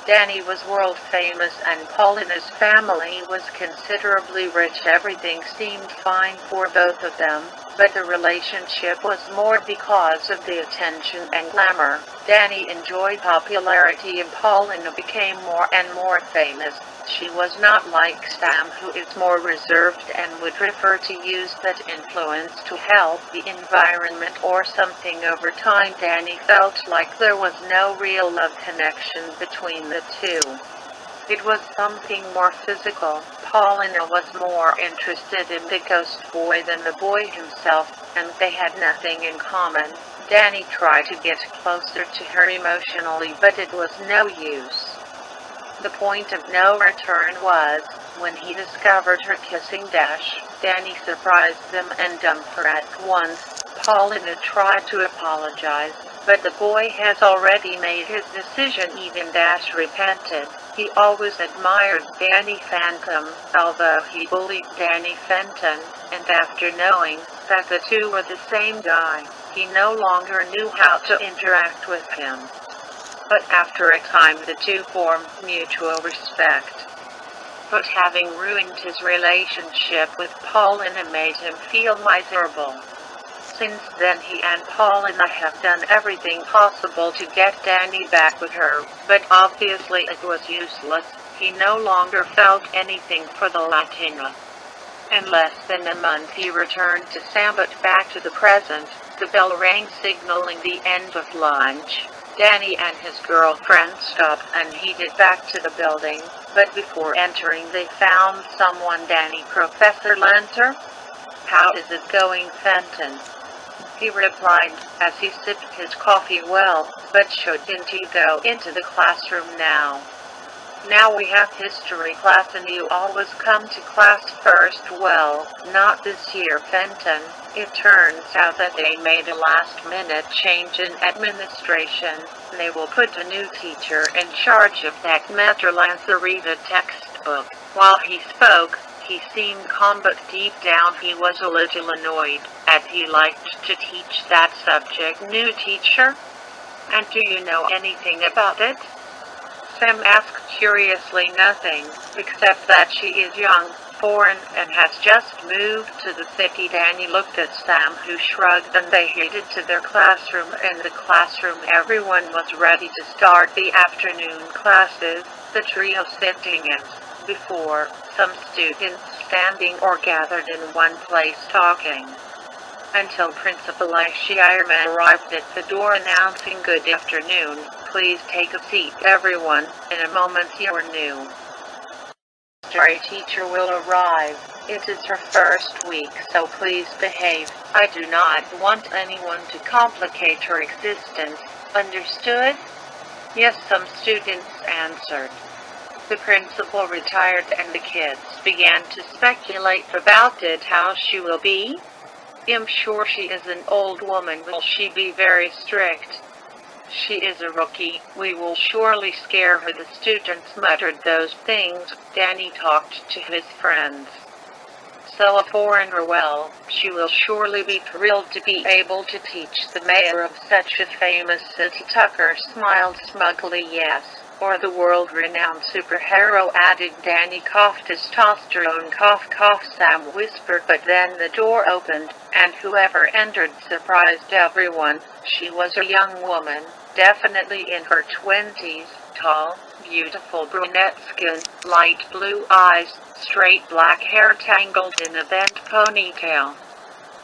Danny was world famous and Paulina's family was considerably rich. Everything seemed fine for both of them, but the relationship was more because of the attention and glamour. Danny enjoyed popularity and Paulina became more and more famous. She was not like Sam, who is more reserved and would prefer to use that influence to help the environment or something. Over time, Danny felt like there was no real love connection between the two. It was something more physical. Paulina was more interested in the ghost boy than the boy himself, and they had nothing in common. Danny tried to get closer to her emotionally, but it was no use. The point of no return was when he discovered her kissing dash. Danny surprised them and dumped her at once. Paulina tried to apologize, but the boy has already made his decision. Even Dash repented. He always admired Danny Phantom, although he bullied Danny Fenton, and after knowing that the two were the same guy, he no longer knew how to interact with him. But after a time the two formed mutual respect. But having ruined his relationship with Paulina made him feel miserable. Since then he and Paulina have done everything possible to get Danny back with her, but obviously it was useless. He no longer felt anything for the Latina. In less than a month he returned to Sam, but back to the present. The bell rang, signaling the end of lunch. Danny and his girlfriend stopped and headed back to the building, but before entering they found someone. "Danny, Professor Lanter? How is it going, Fenton?" he replied, as he sipped his coffee. "Well, but shouldn't you go into the classroom now? Now we have history class and you always come to class first." "Well, not this year, Fenton. It turns out that they made a last-minute change in administration. They will put a new teacher in charge of that matter," Lancer read a text book. While he spoke, he seemed calm, but deep down he was a little annoyed, as he liked to teach that subject. New teacher? And do you know anything about it? Sam asked curiously. Nothing, except that she is young, foreign, and has just moved to the city. Danny looked at Sam, who shrugged, and they headed to their classroom. In the classroom, everyone was ready to start the afternoon classes, the trio sitting in before, some students standing or gathered in one place talking. Until Principal Aishirman arrived at the door announcing, "Good afternoon, please take a seat everyone, in a moment you're new. A teacher will arrive. It is her first week, so please behave. I do not want anyone to complicate her existence, understood?" "Yes," some students answered. The principal retired and the kids began to speculate about it. How she will be? "I'm sure she is an old woman. Will she be very strict?" "She is a rookie. We will surely scare her." The students muttered those things. Danny talked to his friends. "So a foreigner, well, she will surely be thrilled to be able to teach the mayor of such a famous city." Tucker smiled smugly. "Yes, or the world-renowned superhero," added Danny. Cough, testosterone, cough, cough, Sam whispered, but then the door opened, and whoever entered surprised everyone. She was a young woman, definitely in her 20s, tall, beautiful brunette skin, light blue eyes, straight black hair tangled in a bent ponytail,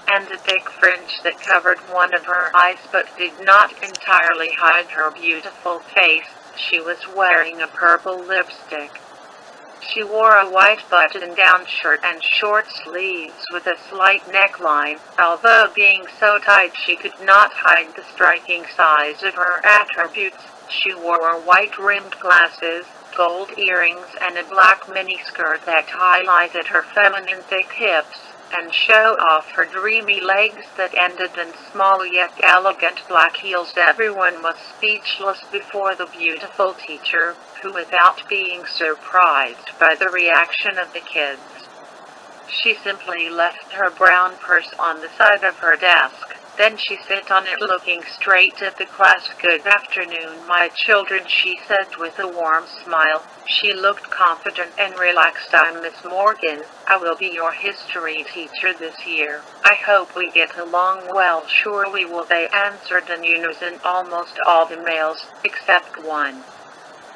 and a thick fringe that covered one of her eyes but did not entirely hide her beautiful face. She was wearing a purple lipstick. She wore a white button-down shirt and short sleeves with a slight neckline, although being so tight she could not hide the striking size of her attributes. She wore white-rimmed glasses, gold earrings, and a black miniskirt that highlighted her feminine thick hips and showed off her dreamy legs that ended in small yet elegant black heels. Everyone was speechless before the beautiful teacher, who, without being surprised by the reaction of the kids, she simply left her brown purse on the side of her desk. Then she sat on it, looking straight at the class. "Good afternoon, my children," she said with a warm smile. She looked confident and relaxed. "I'm Miss Morgan. I will be your history teacher this year. I hope we get along well." "Sure we will," they answered in unison, almost all the males, except one,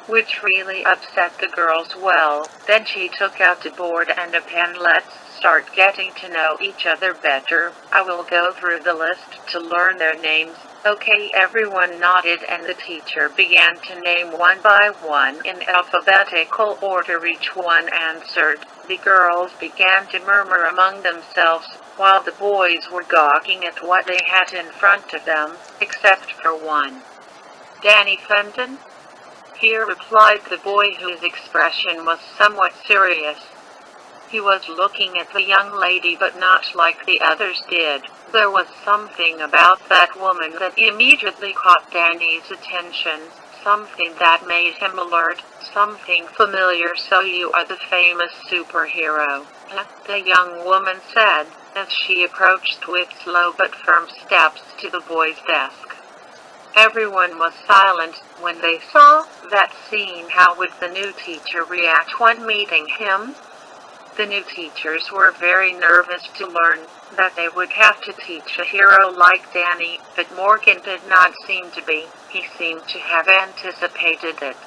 which really upset the girls. "Well, then," she took out a board and a pen, "let's start getting to know each other better. I will go through the list to learn their names." "Okay," everyone nodded, and the teacher began to name one by one in alphabetical order. Each one answered. The girls began to murmur among themselves, while the boys were gawking at what they had in front of them, except for one. "Danny Fenton?" "Here," replied the boy, whose expression was somewhat serious. He was looking at the young lady, but not like the others did. There was something about that woman that immediately caught Danny's attention, something that made him alert, something familiar. "So you are the famous superhero, huh?" the young woman said, as she approached with slow but firm steps to the boy's desk. Everyone was silent when they saw that scene. How would the new teacher react when meeting him? The new teachers were very nervous to learn that they would have to teach a hero like Danny, but Morgan did not seem to be. He seemed to have anticipated it.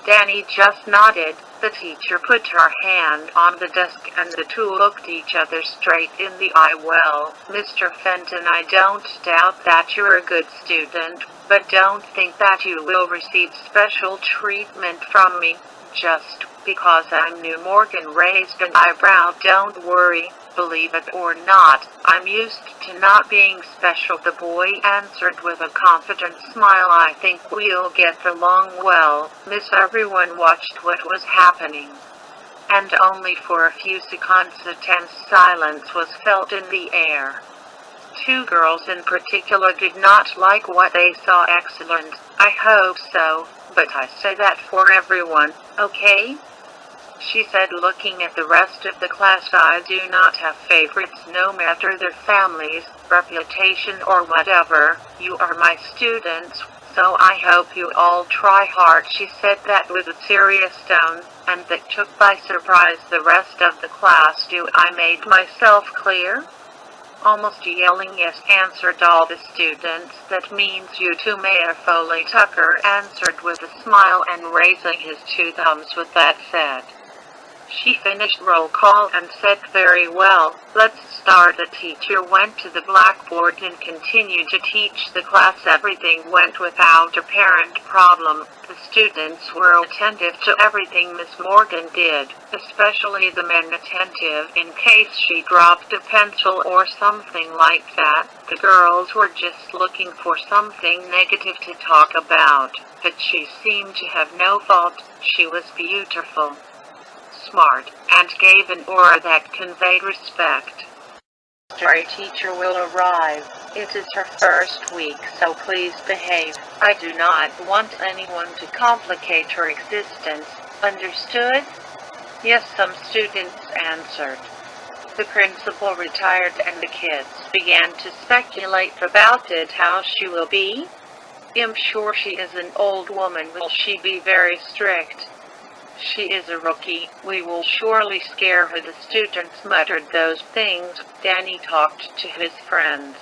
Danny just nodded. The teacher put her hand on the desk, and the two looked each other straight in the eye. "Well, Mr. Fenton, I don't doubt that you're a good student, but don't think that you will receive special treatment from me just because I'm new." Morgan raised an eyebrow. "Don't worry. Believe it or not, I'm used to not being special," the boy answered with a confident smile. "I think we'll get along well, miss." Everyone watched what was happening, and only for a few seconds a tense silence was felt in the air. Two girls in particular did not like what they saw. "Excellent. I hope so, but I say that for everyone, okay?" she said, looking at the rest of the class. I do not have favorites, no matter their families, reputation, or whatever. You are my students, so I hope you all try hard. She said that with a serious tone, and that took by surprise the rest of the class. Do I made myself clear? Almost yelling, yes, answered all the students. That means you too, Mayor Foley. Tucker answered with a smile and raising his two thumbs. With that said, she finished roll call and said, very well, let's start. The teacher went to the blackboard and continued to teach the class. Everything went without apparent problem. The students were attentive to everything Miss Morgan did, especially the men, attentive in case she dropped a pencil or something like that. The girls were just looking for something negative to talk about, but she seemed to have no fault. She was beautiful, smart, and gave an aura that conveyed respect. A teacher will arrive. It is her first week, so please behave. I do not want anyone to complicate her existence. Understood? Yes, some students answered. The principal retired and the kids began to speculate about it. How she will be? I'm sure she is an old woman. Will she be very strict? She is a rookie. We will surely scare her. The students muttered those things. Danny talked to his friends.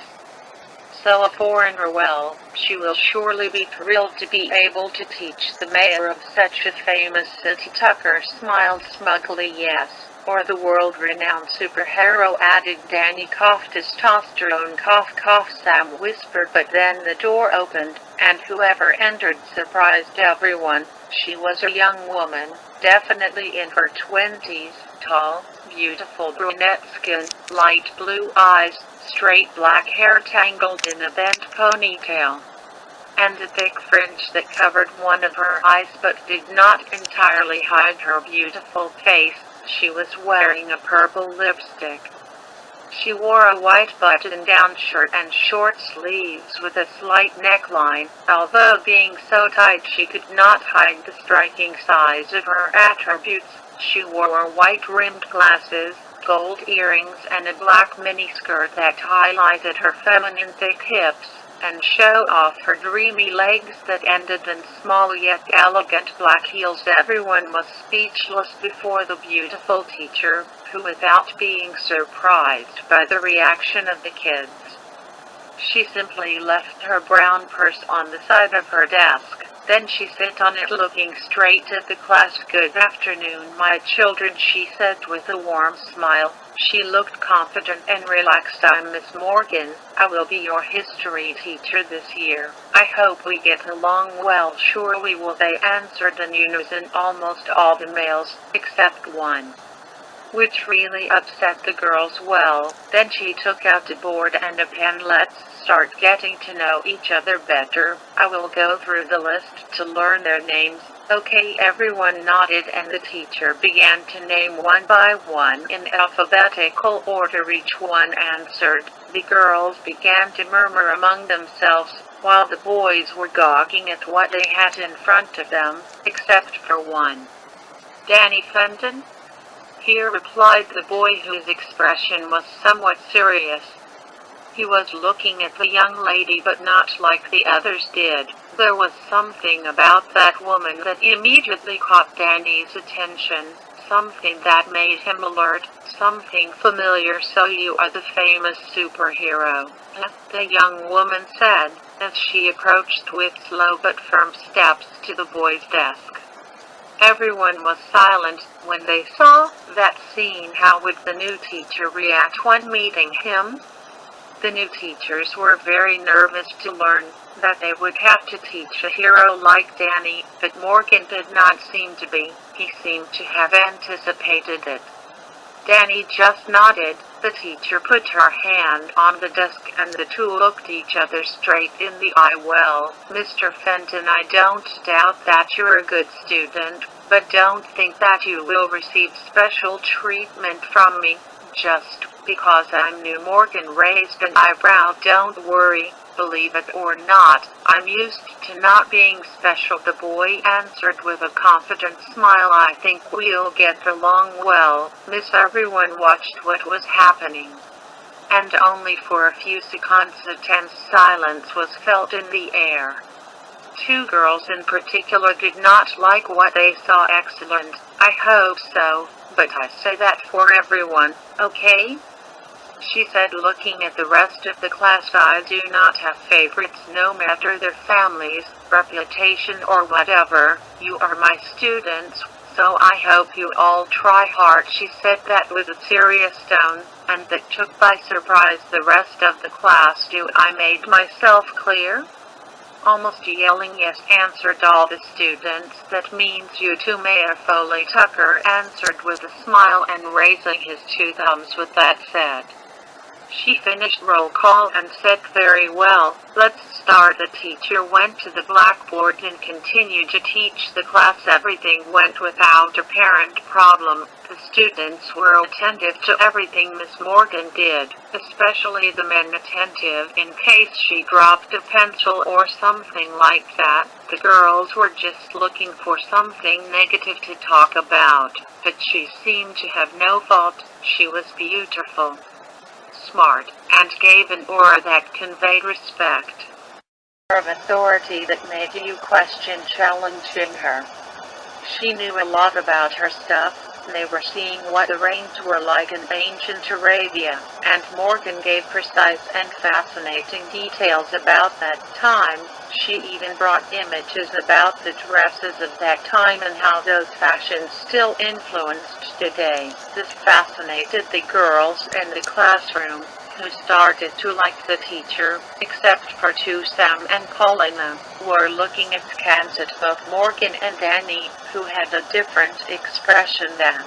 So a foreigner, well, she will surely be thrilled to be able to teach the mayor of such a famous city. Tucker smiled smugly. Yes, or the world-renowned superhero, added Danny. Cough, testosterone, cough, cough, Sam whispered, but then the door opened, and whoever entered surprised everyone. She was a young woman, definitely in her 20s, tall, beautiful brunette skin, light blue eyes, straight black hair tangled in a bent ponytail, and a thick fringe that covered one of her eyes but did not entirely hide her beautiful face. She was wearing a purple lipstick. She wore a white button-down shirt and short sleeves with a slight neckline, although being so tight she could not hide the striking size of her attributes. She wore white-rimmed glasses, gold earrings, and a black miniskirt that highlighted her feminine thick hips and showed off her dreamy legs that ended in small yet elegant black heels. Everyone was speechless before the beautiful teacher, who, without being surprised by the reaction of the kids, she simply left her brown purse on the side of her desk. Then she sat on it, looking straight at the class. Good afternoon, my children, she said with a warm smile. She looked confident and relaxed. I'm Miss Morgan. I will be your history teacher this year. I hope we get along well. Sure we will, they answered in unison, almost all the males, except one, which really upset the girls. Well, then she took out a board and a pen. Let's start getting to know each other better. I will go through the list to learn their names. Okay, everyone nodded and the teacher began to name one by one in alphabetical order. Each one answered. The girls began to murmur among themselves, while the boys were gawking at what they had in front of them, except for one. Danny Fenton? Here, replied the boy, whose expression was somewhat serious. He was looking at the young lady, but not like the others did. There was something about that woman that immediately caught Danny's attention, something that made him alert, something familiar. So you are the famous superhero, the young woman said, as she approached with slow but firm steps to the boy's desk. Everyone was silent when they saw that scene. How would the new teacher react when meeting him? The new teachers were very nervous to learn that they would have to teach a hero like Danny, but Morgan did not seem to be. He seemed to have anticipated it. Danny just nodded. The teacher put her hand on the desk and the two looked each other straight in the eye. Well, Mr. Fenton, I don't doubt that you're a good student, but don't think that you will receive special treatment from me. Just because I'm new. Morgan raised an eyebrow. Don't worry, believe it or not, I'm used to not being special, the boy answered with a confident smile. I think we'll get along well, miss. Everyone watched what was happening, and only for a few seconds a tense silence was felt in the air. Two girls in particular did not like what they saw. Excellent, I hope so, but I say that for everyone, okay? She said, looking at the rest of the class. I do not have favorites, no matter their families, reputation or whatever. You are my students, so I hope you all try hard. She said that with a serious tone, and that took by surprise the rest of the class. Do I made myself clear? Almost yelling. Yes, answered all the students. That means you too, Mayor Foley. Tucker answered with a smile and raising his two thumbs. With that said, she finished roll call and said, very well, let's start. The teacher went to the blackboard and continued to teach the class. Everything went without apparent problem. The students were attentive to everything Miss Morgan did, especially the men, attentive in case she dropped a pencil or something like that. The girls were just looking for something negative to talk about, but she seemed to have no fault. She was beautiful, smart, and gave an aura that conveyed respect. Of authority that made you question challenging her. She knew a lot about her stuff. They were seeing what the rains were like in ancient Arabia, and Morgan gave precise and fascinating details about that time. She even brought images about the dresses of that time and how those fashions still influenced today. This fascinated the girls in the classroom, who started to like the teacher, except for two. Sam and Paulina were looking askance at both Morgan and Danny, who had a different expression than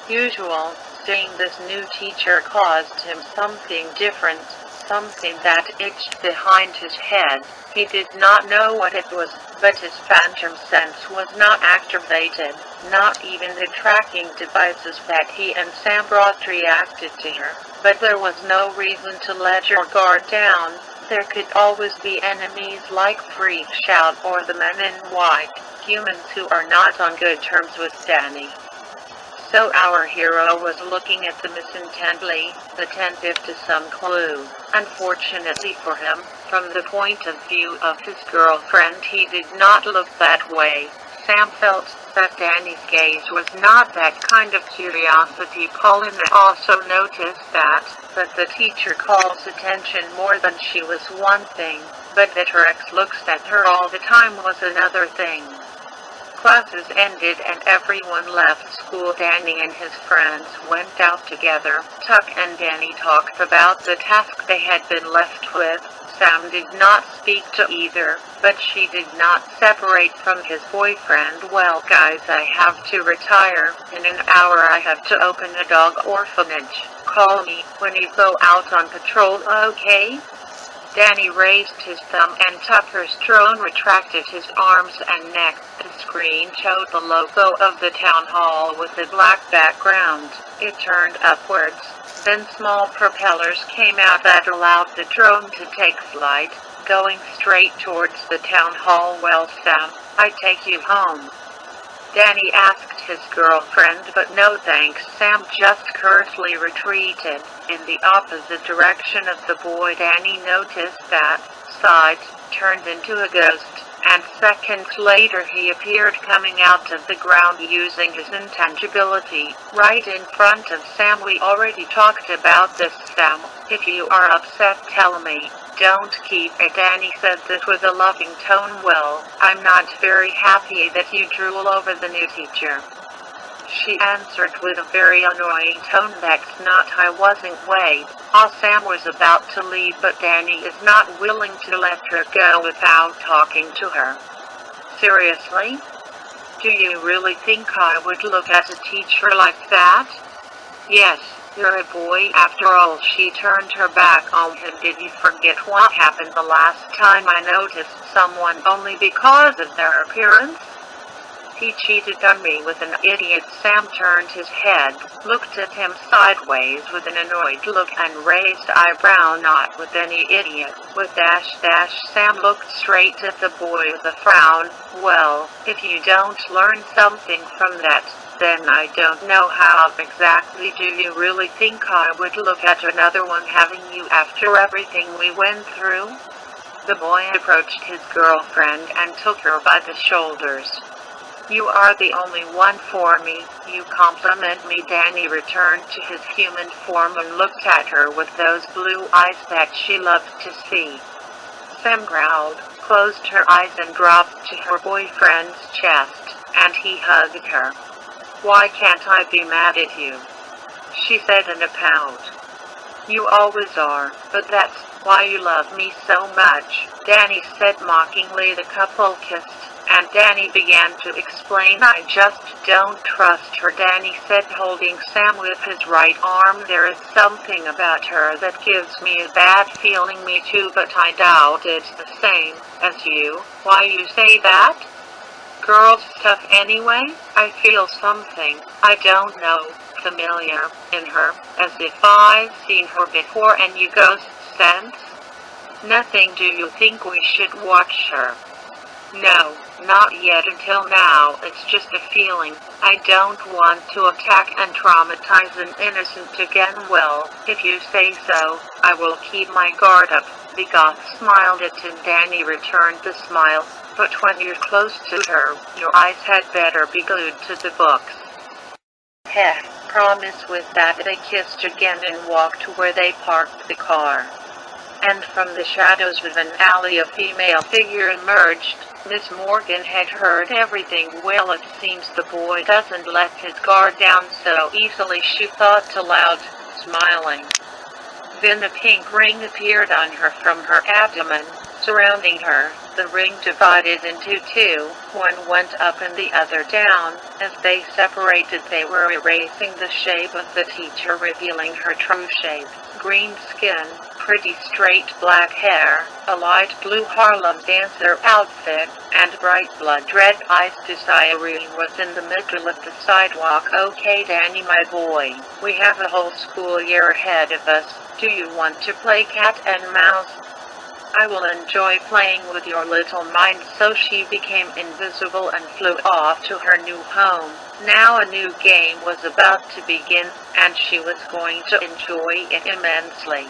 usual. Seeing this new teacher caused him something different, something that itched behind his head. He did not know what it was, but his phantom sense was not activated. Not even the tracking devices that he and Sam brought reacted to her. But there was no reason to let your guard down. There could always be enemies like Freak Shout or the Men in White, humans who are not on good terms with Danny. So our hero was looking at the miss intently, attentive to some clue. Unfortunately for him, from the point of view of his girlfriend, he did not look that way. Sam felt that Danny's gaze was not that kind of curiosity. Paulina also noticed that the teacher calls attention more than she was one thing, but that her ex looks at her all the time was another thing. Classes ended and everyone left school. Danny and his friends went out together. Tuck and Danny talked about the task they had been left with. Sam did not speak to either, but she did not separate from his boyfriend. Well guys, I have to retire. In an hour I have to open a dog orphanage. Call me when you go out on patrol, okay? Danny raised his thumb and Tucker's drone retracted his arms and neck. The screen showed the logo of the town hall with a black background. It turned upwards. Then small propellers came out that allowed the drone to take flight, going straight towards the town hall. Well, Sam, I take you home? Danny asked his girlfriend, but no thanks. Sam just curtly retreated in the opposite direction of the boy. Danny noticed that sides turned into a ghost, and seconds later he appeared coming out of the ground using his intangibility right in front of Sam. We already talked about this, Sam. If you are upset, tell me. Don't keep it. Danny said this with a loving tone. Well, I'm not very happy that you drool over the new teacher, she answered with a very annoying tone. That's not. I wasn't. Wait. Sam was about to leave, but Danny is not willing to let her go without talking to her. Seriously? Do you really think I would look at a teacher like that? Yes, you're a boy after all. She turned her back on him. Did you forget what happened the last time I noticed someone only because of their appearance? He cheated on me with an idiot. Sam turned his head, looked at him sideways with an annoyed look and raised eyebrow. Not with any idiot. With Sam looked straight at the boy with a frown. Well, if you don't learn something from that, then I don't know how exactly. Do you really think I would look at another one having you after everything we went through? The boy approached his girlfriend and took her by the shoulders. You are the only one for me. You compliment me. Danny returned to his human form and looked at her with those blue eyes that she loved to see. Sam growled, closed her eyes and dropped to her boyfriend's chest, and he hugged her. Why can't I be mad at you? She said in a pout. You always are, but that's why you love me so much, Danny said mockingly. The couple kissed, and Danny began to explain. I just don't trust her, Danny said, holding Sam with his right arm. There is something about her that gives me a bad feeling. Me too, but I doubt it's the same as you. Why you say that? Girl stuff anyway. I feel something, I don't know, familiar, in her, as if I've seen her before. And you ghost sense? Nothing. Do you think we should watch her? No, not yet. Until now, it's just a feeling. I don't want to attack and traumatize an innocent again. Well, if you say so, I will keep my guard up. The goth smiled at him. Danny returned the smile. But when you're close to her, your eyes had better be glued to the books. Heh, promise. With that they kissed again and walked to where they parked the car. And from the shadows of an alley a female figure emerged. Miss Morgan had heard everything. Well, it seems the boy doesn't let his guard down so easily, she thought aloud, smiling. Then a pink ring appeared on her from her abdomen, surrounding her. The ring divided into two, one went up and the other down. As they separated, they were erasing the shape of the teacher, revealing her true shape. Green skin, pretty straight black hair, a light blue Harlem dancer outfit, and bright blood red eyes. Desiree was in the middle of the sidewalk. Okay, Danny, my boy, we have a whole school year ahead of us. Do you want to play cat and mouse? I will enjoy playing with your little mind. So she became invisible and flew off to her new home. Now a new game was about to begin, and she was going to enjoy it immensely.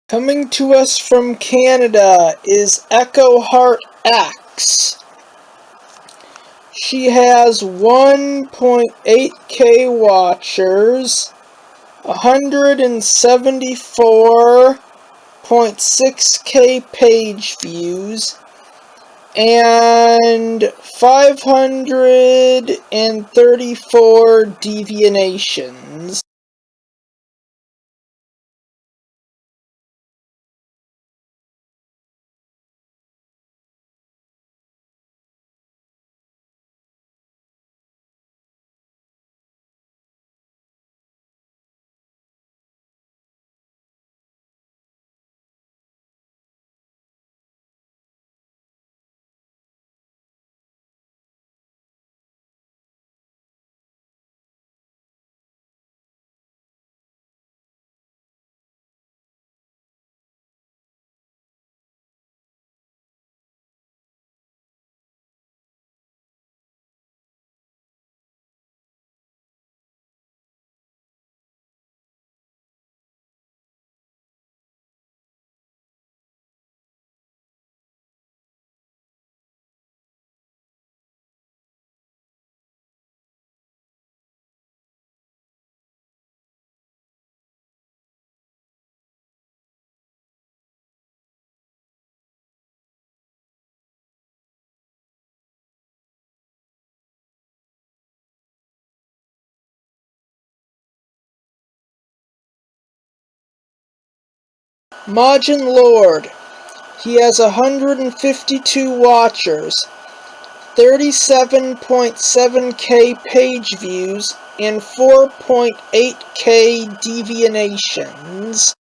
Coming to us from Canada is Echo Heart X. She has 1.8k watchers, 174.6k page views, and 534 deviations. Majin Lord. He has 152 watchers, 37.7k page views, and 4.8k deviations.